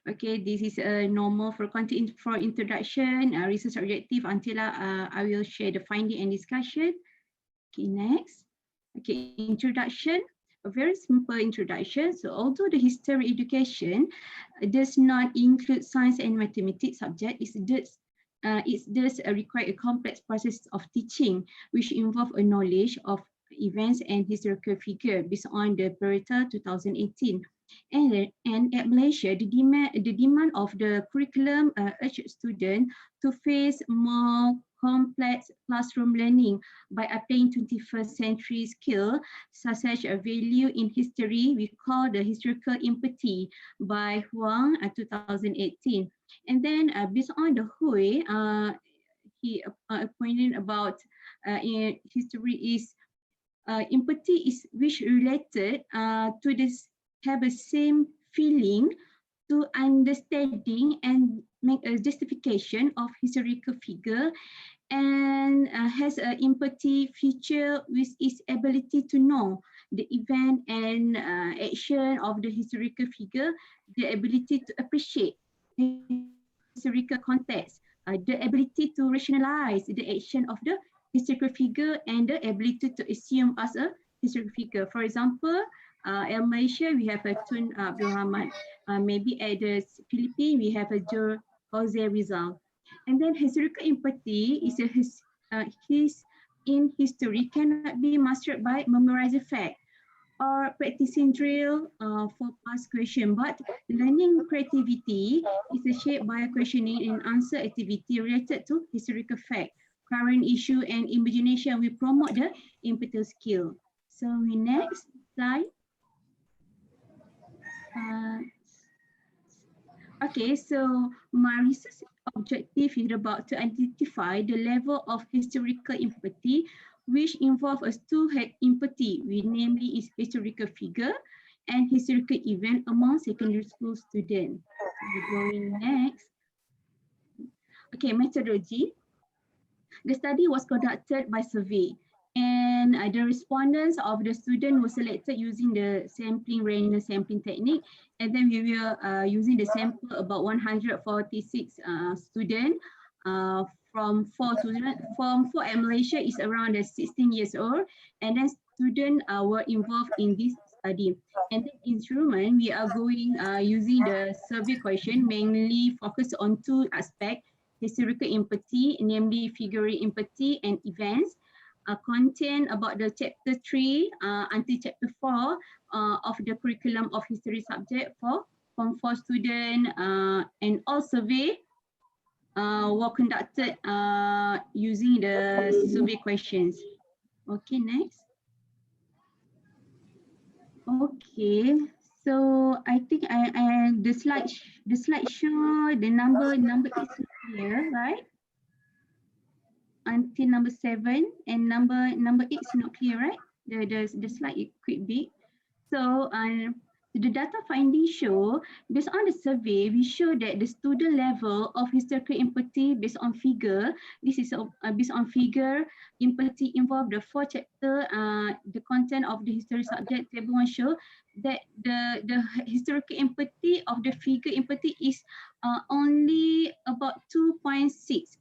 Okay, this is a normal for content for introduction, research objective until I will share the finding and discussion. Okay, next. Okay, introduction. A very simple introduction. So although the history education does not include science and mathematics subject, it does require a complex process of teaching, which involve a knowledge of events and historical figure based on the Pareto 2018. And at Malaysia, the demand of the curriculum urged students to face more complex classroom learning by applying 21st century skill, such as a value in history we call the historical empathy by Huang 2018. And then based on the Hui, he pointed about in history is empathy is which related to this have the same feeling to understanding and make a justification of historical figure and has an empathy feature with its ability to know the event and action of the historical figure, the ability to appreciate historical context, the ability to rationalize the action of the historical figure and the ability to assume as a historical figure. For example, in Malaysia, we have a Tun Abdul Rahman. Maybe at the Philippines, we have a Jose Rizal. And then historical empathy is his in history cannot be mastered by memorizing fact or practicing drill for past question, but learning creativity is shaped by questioning and answer activity related to historical fact, current issue, and imagination. We promote the empathy skill. So we next. slide. Okay, so my research objective is about to identify the level of historical empathy, which involve a two-head empathy, which namely is historical figure and historical event among secondary school students. We're going next. Okay, methodology. The study was conducted by survey, and the respondents of the student were selected using the sampling random sampling technique, and then we were using the sample about 146 students from 4 and Malaysia is around 16 years old, and then students were involved in this study. And the instrument we are going using the survey question mainly focus on two aspects: historical empathy, namely figure empathy and events, content about the chapter 3 until chapter 4 of the curriculum of history subject for Form 4 student, and all survey were conducted using the survey questions. Okay, next. Okay, so I think the slide show the number is here, right? Until number 7 and number 8 is not clear, right? The slide is quite big. So the data findings show, based on the survey, we show that the student level of historical empathy based on figure, this is based on figure, empathy involved the 4 chapter, the content of the history subject, table 1 show that the historical empathy of the figure empathy is only about 2.6,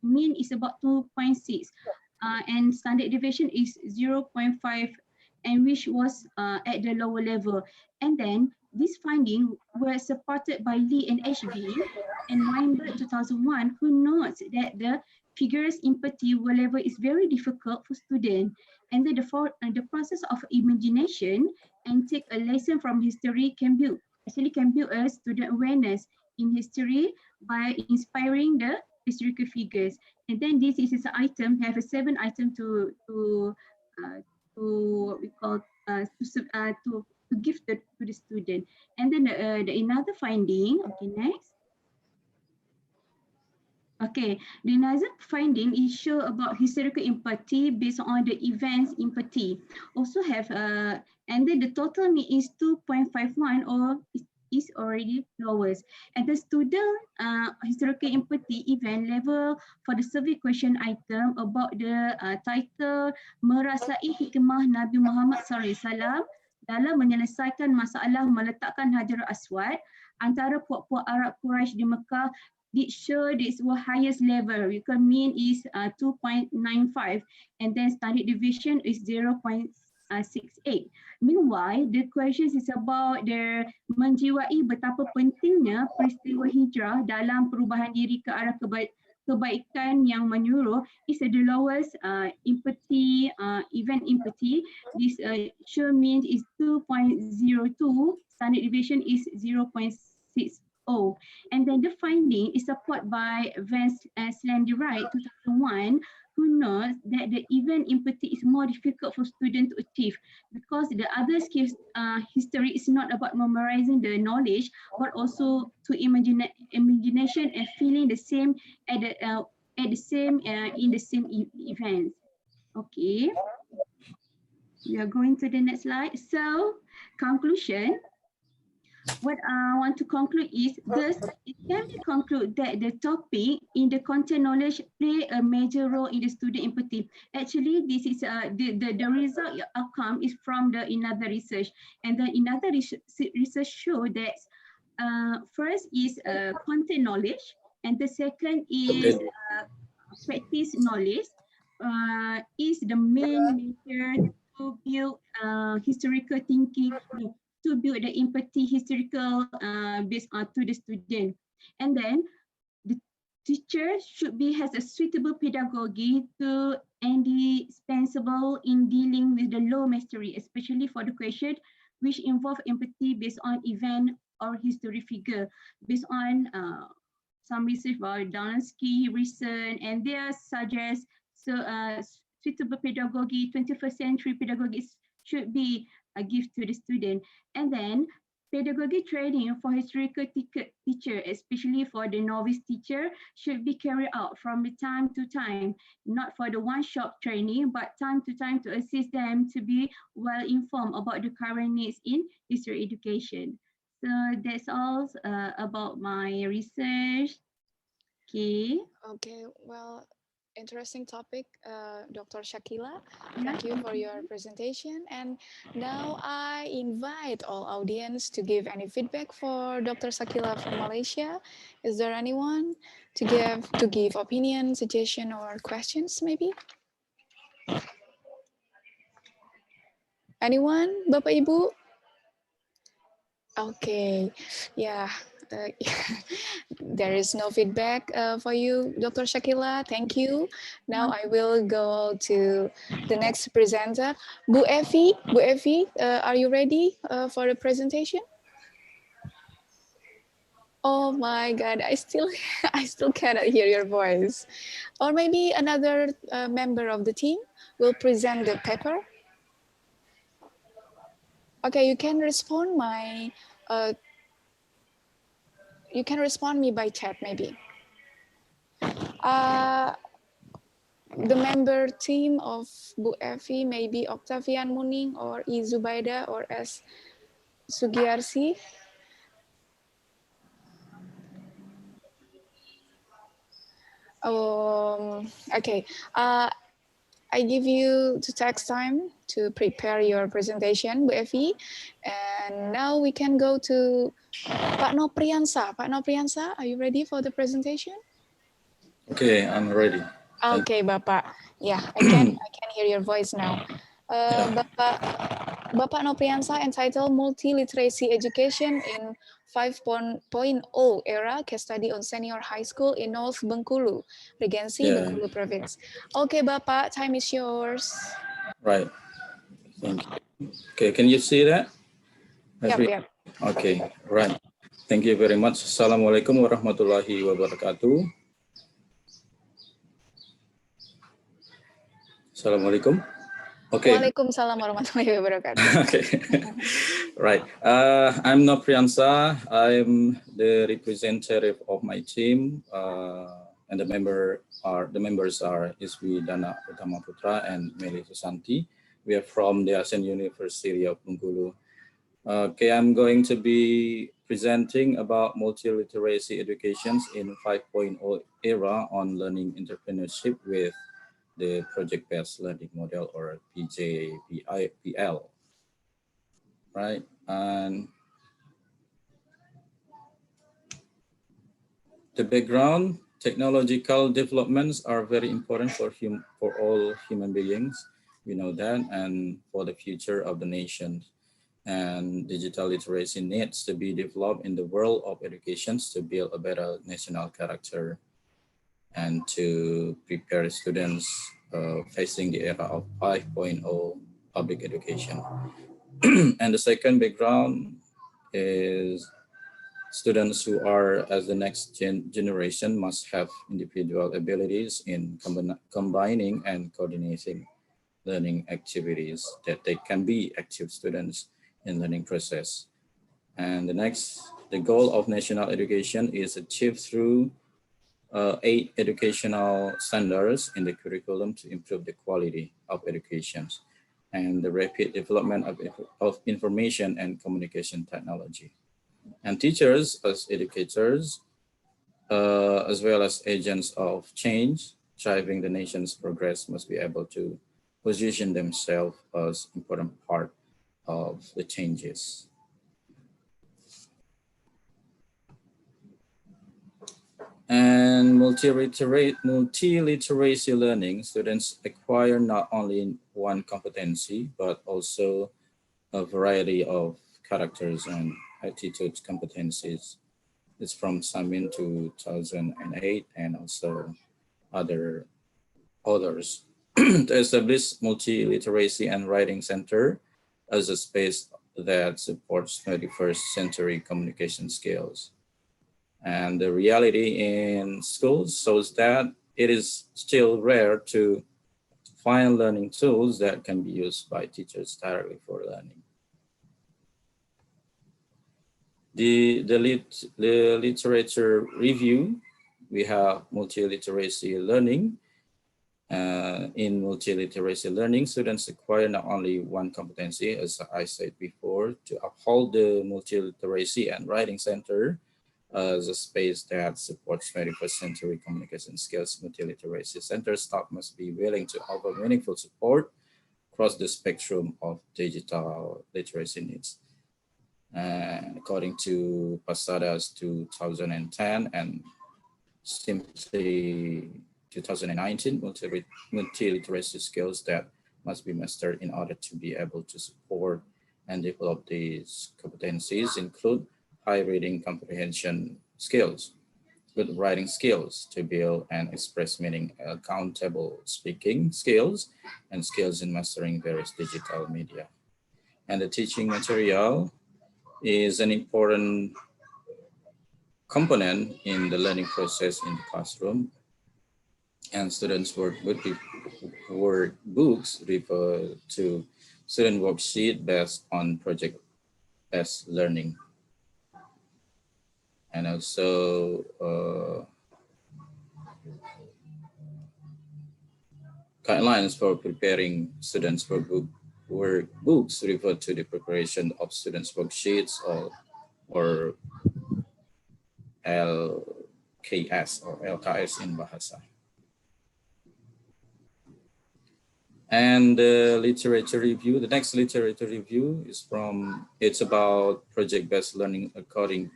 mean is about 2.6, and standard deviation is 0.5, and which was at the lower level. And then this finding was supported by Lee and HB and Weinberg 2001, who notes that the figures empathy level is very difficult for students, and that the process of imagination and take a lesson from history can build a student awareness in history by inspiring the historical figures. And then this is an item, have a 7 item to what we call to give to the student. And then another finding, okay, next. Okay, the another finding is show about historical empathy based on the events empathy. Also have, and then the total mean is 2.51 or is already lowest. And the student historical empathy event level for the survey question item about the title merasai hikmah Nabi Muhammad SAW dalam menyelesaikan masalah meletakkan Hajar Aswad antara puak-puak Arab Quraisy di Mekah, did show this highest level. You can mean is 2.95, and then standard deviation is 0.68. Meanwhile, the questions is about their menjiwai betapa pentingnya peristiwa hijrah dalam perubahan diri ke arah kebaikan yang menyuruh is the lowest empathy, event empathy. This show means is 2.02, standard deviation is 0.60. And then the finding is supported by Vance Slenderite 2001, who knows that the event empathy is more difficult for students to achieve because the other skills history is not about memorizing the knowledge, but also to imagination and feeling the same at the same in the same events. Okay, we are going to the next slide. So conclusion. What I want to conclude is thus it can be concluded that the topic in the content knowledge play a major role in the student empathy. Actually, this is the result outcome is from the another research, and then another research show that first is content knowledge, and the second is practice knowledge is the main method to build historical thinking, to build the empathy historical based on to the student. And then the teacher should be has a suitable pedagogy to indispensable in dealing with the low mastery, especially for the question which involve empathy based on event or history figure, based on some research by Donsky recent, and they suggest so suitable pedagogy, 21st century pedagogy should be give to the student. And then pedagogy training for historical teacher, especially for the novice teacher, should be carried out from the time to time, not for the one-shot training, but time to time to assist them to be well informed about the current needs in history education. So that's all about my research. Okay. Okay, well, interesting topic, Dr. Shakila. Yeah. Thank you for your presentation. And now I invite all audience to give any feedback for Dr. Shakila from Malaysia. Is there anyone to give opinion, suggestion, or questions maybe? Anyone, Bapak Ibu? Okay, yeah. There is no feedback for you, Dr. Shakila. Thank you. Now I will go to the next presenter, Bu Evi. Bu Evi, are you ready for the presentation? Oh my God, I still cannot hear your voice. Or maybe another member of the team will present the paper. Okay, you can respond you can respond me by chat maybe. The member team of Bu Evi, maybe Octavian Muning or I Zubaida or S Sugiarsi. Okay, I give you the text time to prepare your presentation, Bu Evi. And now we can go to Pak Nopriansa. Pak Nopriansa, are you ready for the presentation? Okay, I'm ready. Okay, Bapak. Yeah, I can hear your voice now. Bapak Nopriansa entitled Multiliteracy Education in 5.0 Era, Case Study on Senior High School in North Bengkulu, Regency, Bengkulu Province. Okay, Bapak, time is yours. Right. Thank you. Okay, can you see that? Yep. Okay, right. Thank you very much. Assalamualaikum warahmatullahi wabarakatuh. Assalamualaikum. Okay. Waalaikumsalam warahmatullahi wabarakatuh. Okay. Right. I'm Nopriansa. I'm the representative of my team, and the members are Iswi Dana Utama Putra and Meli Susanti. We are from the ASEAN University of Bengkulu. Okay, I'm going to be presenting about multiliteracy educations in 5.0 era on learning entrepreneurship with the project-based learning model, or PJBL, right? And the background, technological developments are very important for all human beings. We know that, and for the future of the nation. And digital literacy needs to be developed in the world of education to build a better national character and to prepare students facing the era of 5.0 public education. And the second background is students who are as the next generation must have individual abilities in combining and coordinating learning activities, that they can be active students in learning process. And the goal of national education is achieved through 8 educational standards in the curriculum to improve the quality of education and the rapid development of information and communication technology. And teachers as educators, as well as agents of change, driving the nation's progress, must be able to position themselves as important part of the changes. And multiliteracy learning, students acquire not only one competency, but also a variety of characters and attitude competencies. It's from Samin 2008 and also others. To establish Multiliteracy and Writing Center as a space that supports 21st century communication skills. And the reality in schools shows that it is still rare to find learning tools that can be used by teachers directly for learning. The literature review, we have multiliteracy learning. In multiliteracy learning, students acquire not only one competency, as I said before, to uphold the multiliteracy and writing center as a space that supports 21st century communication skills. Multiliteracy center staff must be willing to offer meaningful support across the spectrum of digital literacy needs. According to Pasadas 2010 and Simply 2019, multiliteracy skills that must be mastered in order to be able to support and develop these competencies include high reading comprehension skills, good writing skills to build and express meaning, accountable speaking skills, and skills in mastering various digital media. And the teaching material is an important component in the learning process in the classroom, and students' workbooks refer to student worksheet based on project-based learning. And also guidelines for preparing students' workbooks refer to the preparation of students' worksheets or LKS or LKS in Bahasa. And the literature review, the next literature review is it's about project-based learning according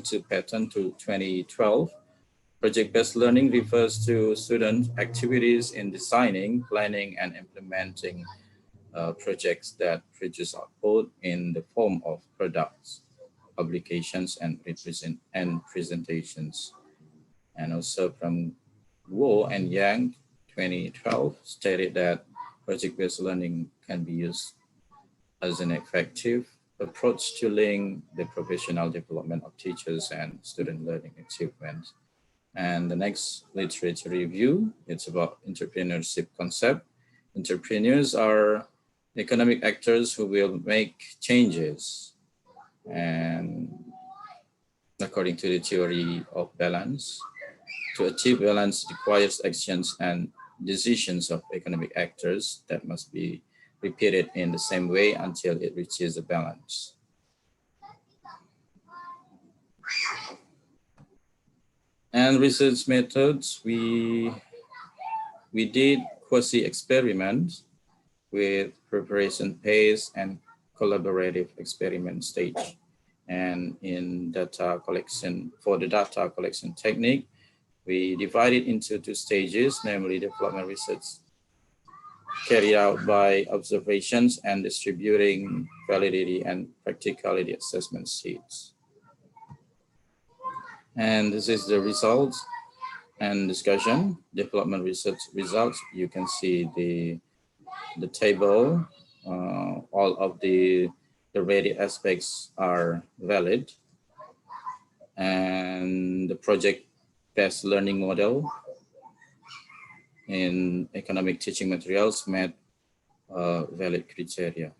to Pattern to 2012. Project-based learning refers to student activities in designing, planning, and implementing projects that produce output in the form of products, publications, and presentations. And also from Wu and Yang 2012 stated that project-based learning can be used as an effective approach to link the professional development of teachers and student learning achievements. And the next literature review, it's about entrepreneurship concept. Entrepreneurs are economic actors who will make changes. And according to the theory of balance, to achieve balance requires actions and decisions of economic actors that must be repeated in the same way until it reaches a balance. And research methods, we did quasi-experiments with preparation phase and collaborative experiment stage. And in data collection, for the data collection technique, we divided into two stages, namely development research carried out by observations and distributing validity and practicality assessment sheets. And this is the results and discussion. Development research results, you can see the table, all of the rated aspects are valid. And the project-based learning model in economic teaching materials met valid criteria.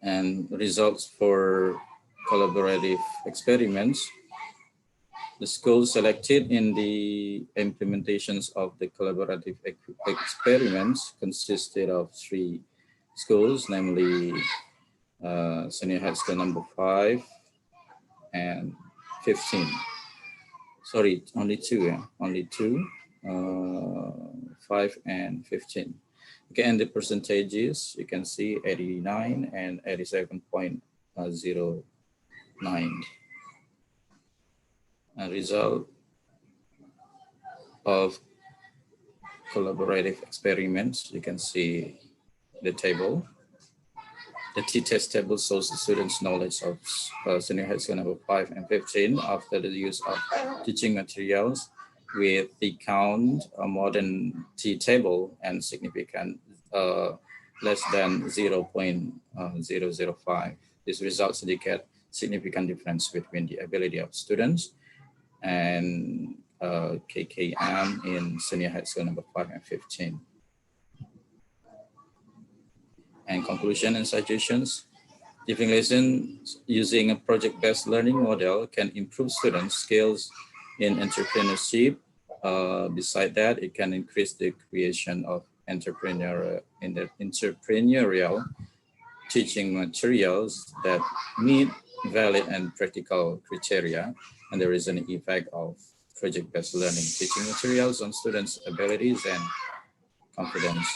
And results for collaborative experiments, the schools selected in the implementations of the collaborative experiments consisted of 3 schools, namely Senior High School number 5 and 15. Sorry, only 2, yeah, only 2, 5 and 15. Okay, and the percentages, you can see 89 and 87.09. A result of collaborative experiments, you can see the table. The t-test table shows the students' knowledge of Senior High School number 5 and 15 after the use of teaching materials with the count a modern t-table and significant less than 0.005. These results indicate significant difference between the ability of students and KKM in Senior High School number 5 and 15. And conclusion and suggestions. Giving lessons using a project-based learning model can improve students' skills in entrepreneurship. Beside that, it can increase the creation of entrepreneurial teaching materials that meet valid and practical criteria. And there is an effect of project-based learning teaching materials on students' abilities and confidence.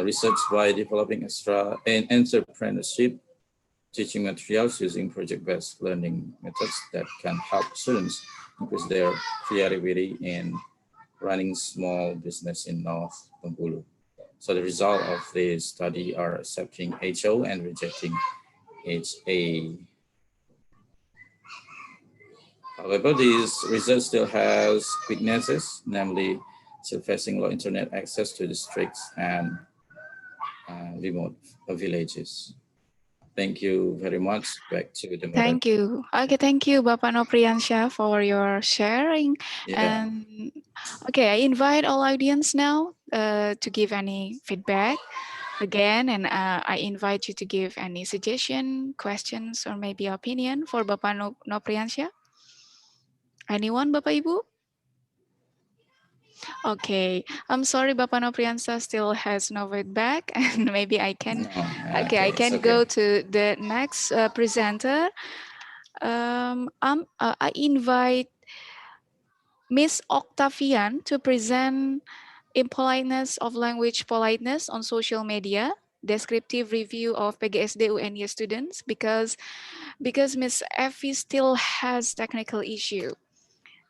Research by developing entrepreneurship teaching materials using project-based learning methods that can help students increase their creativity in running small business in North Bengkulu. So the result of this study are accepting HO and rejecting HA. However, this research still has weaknesses, namely still facing low internet access to districts and remote villages. Thank you very much. Back to the moderator. Thank you. Okay, thank you, Bapak Nopriansyah, for your sharing. Yeah. And okay, I invite all audience now to give any feedback again, and I invite you to give any suggestion, questions, or maybe opinion for Bapak Nopriansyah. Anyone, Bapak Ibu? Okay, I'm sorry, Bapak Nopriansyah still has no feedback, and maybe I can. No, Okay, I can okay. go to the next presenter. I invite Miss Octavian to present Impoliteness of Language Politeness on Social Media, descriptive review of PGSD UNY students, because Miss Effie still has technical issue.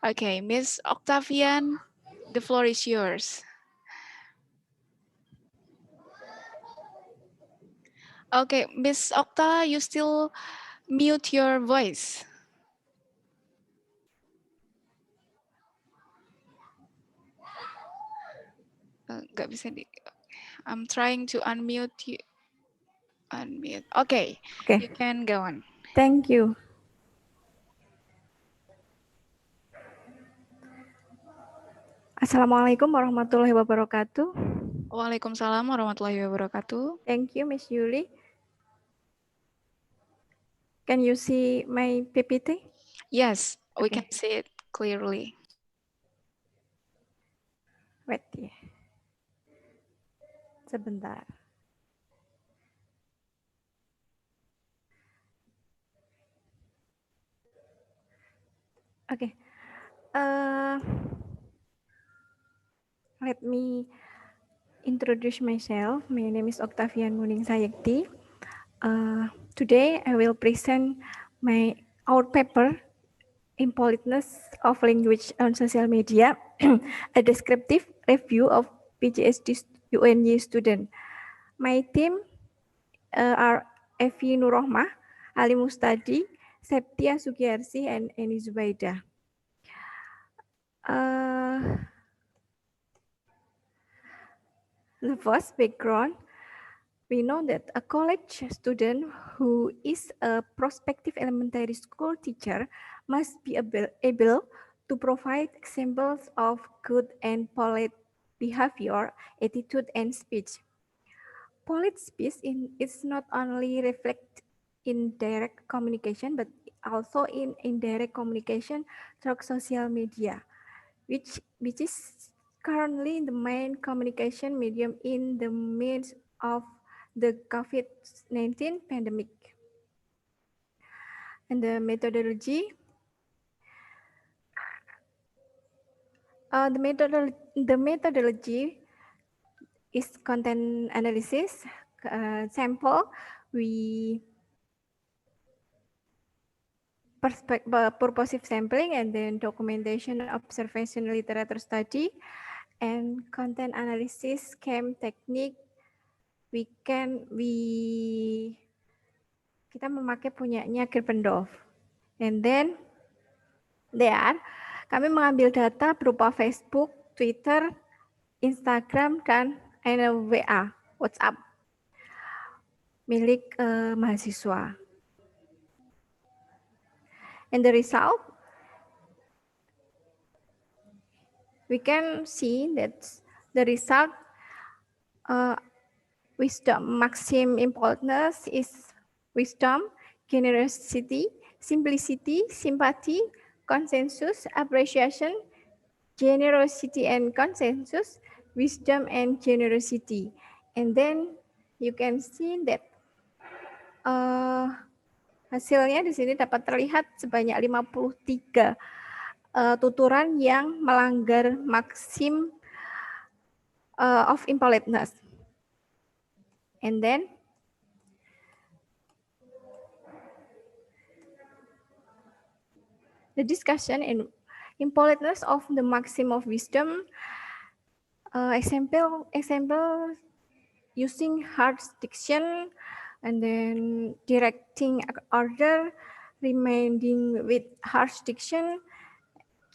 Okay, Miss Octavian, the floor is yours. Okay, Miss Octa, you still mute your voice. Nggak bisa di. I'm trying to unmute you. Unmute. Okay, you can go on. Thank you. Assalamualaikum warahmatullahi wabarakatuh. Waalaikumsalam warahmatullahi wabarakatuh. Thank you, Miss Yuli. Can you see my PPT? Yes, we Okay. can see it clearly. Wait ya. Sebentar. Okay. Let me introduce myself. My name is Octavian Muning Sayekti. Today I will present our paper, Impoliteness of Language on Social Media, a descriptive review of PGSD UNY student. My team are Evi Nurrohmah, Ali Mustadi, Septia Sugiyarsi, and Eni Zubaida. The first background, we know that a college student who is a prospective elementary school teacher must be able to provide examples of good and polite behavior, attitude, and speech. Polite speech is not only reflect in direct communication, but also in indirect communication through social media, which is currently the main communication medium in the midst of the COVID-19 pandemic. And the methodology, the methodology is content analysis, sample, purposive sampling, and then documentation, observation, literature study, and content analysis, scheme, technique. Kita memakai punyanya Kirpendorf. And then kami mengambil data berupa Facebook, Twitter, Instagram, dan WA, WhatsApp milik mahasiswa. And the result, we can see that the result Wisdom. Maxim impoliteness is wisdom, generosity, simplicity, sympathy, consensus, appreciation, generosity and consensus, wisdom and generosity. And then you can see that hasilnya di sini dapat terlihat sebanyak 53 tuturan yang melanggar maksim of impoliteness. And then the discussion and impoliteness of the maxim of wisdom. Example using harsh diction, and then directing order, reminding with harsh diction,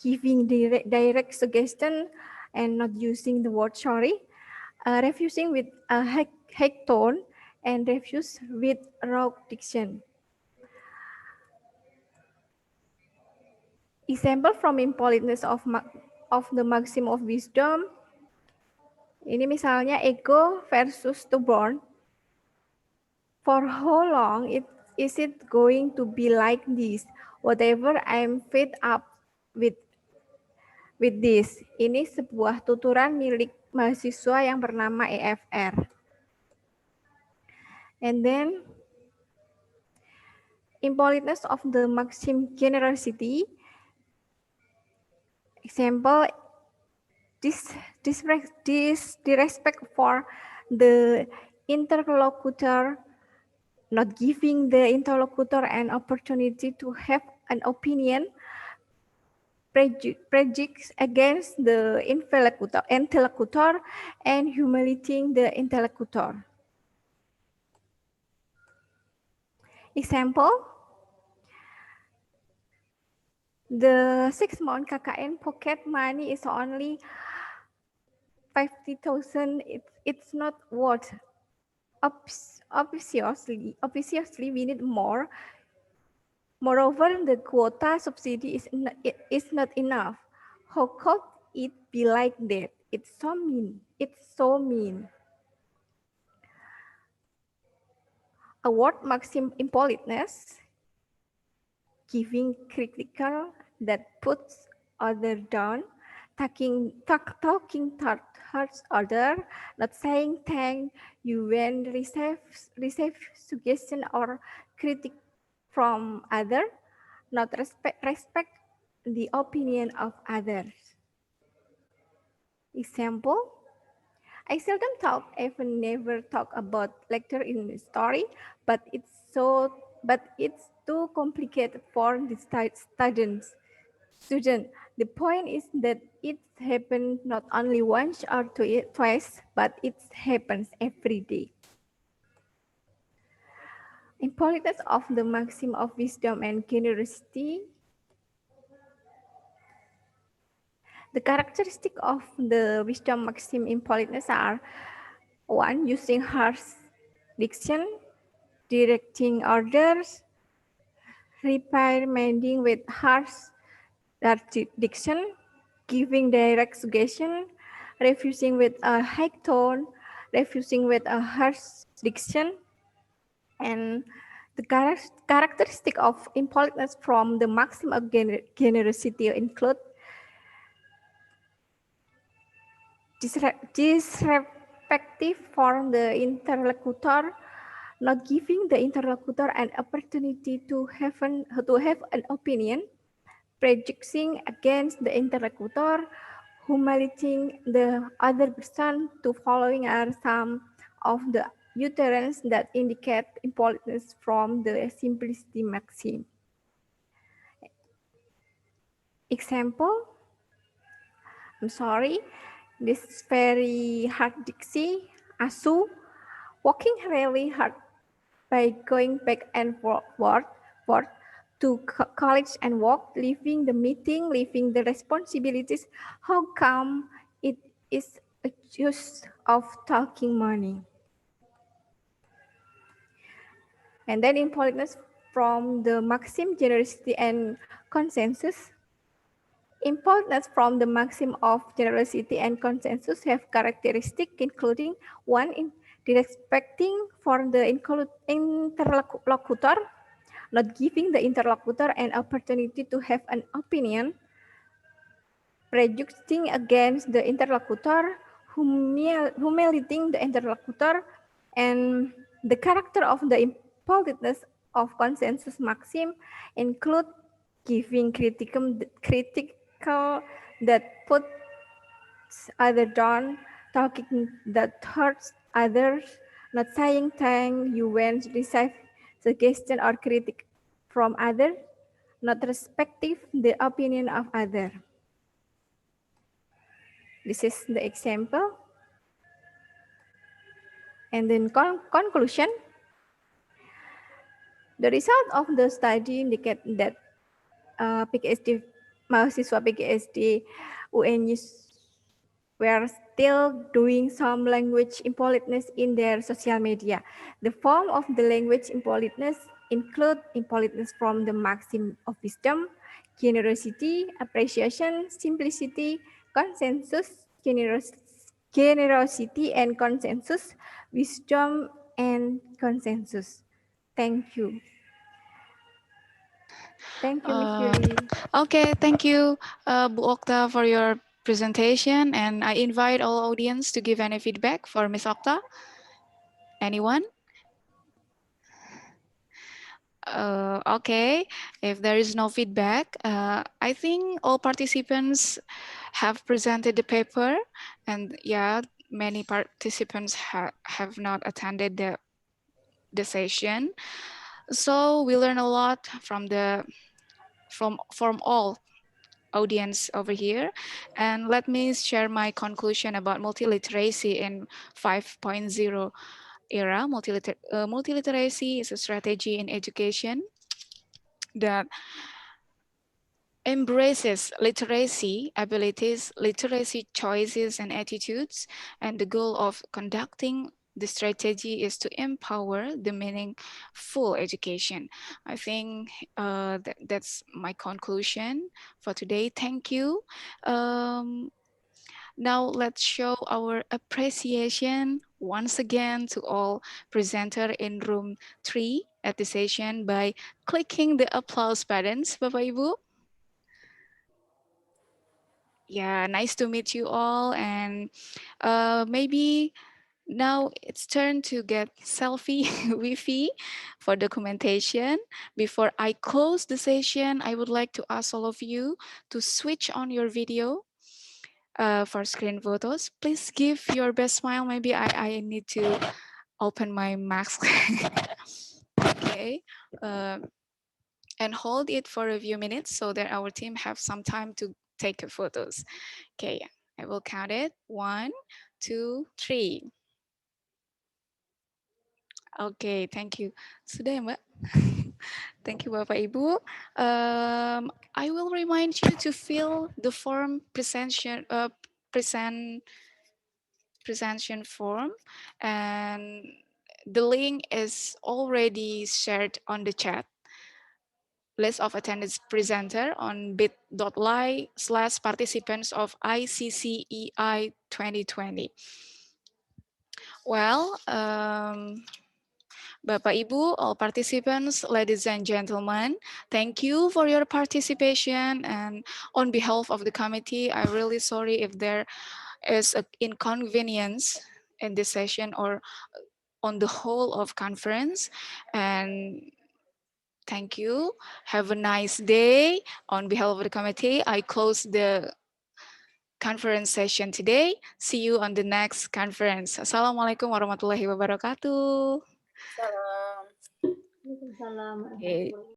giving direct suggestion, and not using the word sorry, refusing with a high tone, and refuse with raw diction. Example from impoliteness of the maxim of wisdom. Ini misalnya ego versus stubborn. For how long is it going to be like this? Whatever I'm fed up with this. Ini sebuah tuturan milik mahasiswa yang bernama EFR. And then impoliteness of the maxim generosity. Example, disrespect for the interlocutor, not giving the interlocutor an opportunity to have an opinion, prejudice against the interlocutor, and humiliating the interlocutor. Example, the 6-month KKN pocket money is only 50,000. It's not worth. Obviously, we need more. Moreover, the quota subsidy is not enough. How could it be like that? It's so mean. It's so mean. A word maxim impoliteness, giving critical that puts other down, talking towards other, not saying thank you when receive suggestion or critic from other, not respect the opinion of others. Example, I seldom talk, even never talk about lecture in the story, but it's too complicated for the students. The point is that it happens not only once or twice, but it happens every day. Impoliteness of the maxim of wisdom and generosity. The characteristic of the wisdom maxim impoliteness are: 1. Using harsh diction, directing orders, reprimanding with harsh diction, giving direct suggestion, refusing with a high tone, refusing with a harsh diction. And the characteristic of impoliteness from the maxim of generosity include disrespectful for the interlocutor, not giving the interlocutor an opportunity to have an opinion, prejudicing against the interlocutor, humiliating the other person. To following are some of the utterances that indicate impoliteness from the simplicity maxim. Example, I'm sorry, this is very hard diction. Asu, working really hard by going back and forth to college and work, leaving the meeting, leaving the responsibilities. How come it is a use of talking money? And then impoliteness from the maxim generosity and consensus. Impoliteness from the maxim of generosity and consensus have characteristics including: 1. disrespecting for the interlocutor, not giving the interlocutor an opportunity to have an opinion, prejudicing against the interlocutor, humiliating the interlocutor, and the character of the impoliteness of consensus maxim include giving critical that puts other down, talking that hurts others, not saying thank you when receive suggestion or critic from others, not respecting the opinion of others. This is the example. And then conclusion, the result of the study indicate that PKSD, mahasiswa PKSD UNIS were still doing some language impoliteness in their social media. The form of the language impoliteness include impoliteness from the maxim of wisdom, generosity, appreciation, simplicity, consensus, generosity and consensus, wisdom and consensus. Thank you. Thank you, Ms. Yuri. Okay, thank you, Bu Okta, for your presentation. And I invite all audience to give any feedback for Ms. Okta. Anyone? Okay, if there is no feedback, I think all participants have presented the paper, and yeah, many participants have not attended the session. So we learn a lot from all audience over here. And let me share my conclusion about multiliteracy in 5.0 era. Multiliteracy is a strategy in education that embraces literacy abilities, literacy choices and attitudes, and the goal of conducting the strategy is to empower the meaningful education. I think that's my conclusion for today. Thank you. Now let's show our appreciation once again to all presenter in room 3 at the session by clicking the applause buttons, Bapak Ibu. Yeah, nice to meet you all. And maybe now it's turn to get selfie Wi-Fi for documentation. Before I close the session, I would like to ask all of you to switch on your video for screen photos. Please give your best smile. Maybe I need to open my mask. Okay. And hold it for a few minutes so that our team have some time to take photos. Okay, I will count it. 1, 2, 3. Okay, thank you. Sudah ya, Mbak? Thank you, Bapak Ibu. I will remind you to fill the form presentation form, and the link is already shared on the chat. List of attendance presenter on bit.ly/participants of ICCEI 2020. Well, Bapak Ibu, all participants, ladies and gentlemen, thank you for your participation. And on behalf of the committee, I'm really sorry if there is an inconvenience in this session or on the whole of conference. And thank you. Have a nice day. On behalf of the committee, I close the conference session today. See you on the next conference. Assalamualaikum warahmatullahi wabarakatuh. Salam. Waalaikumsalam Okay. warahmatullahi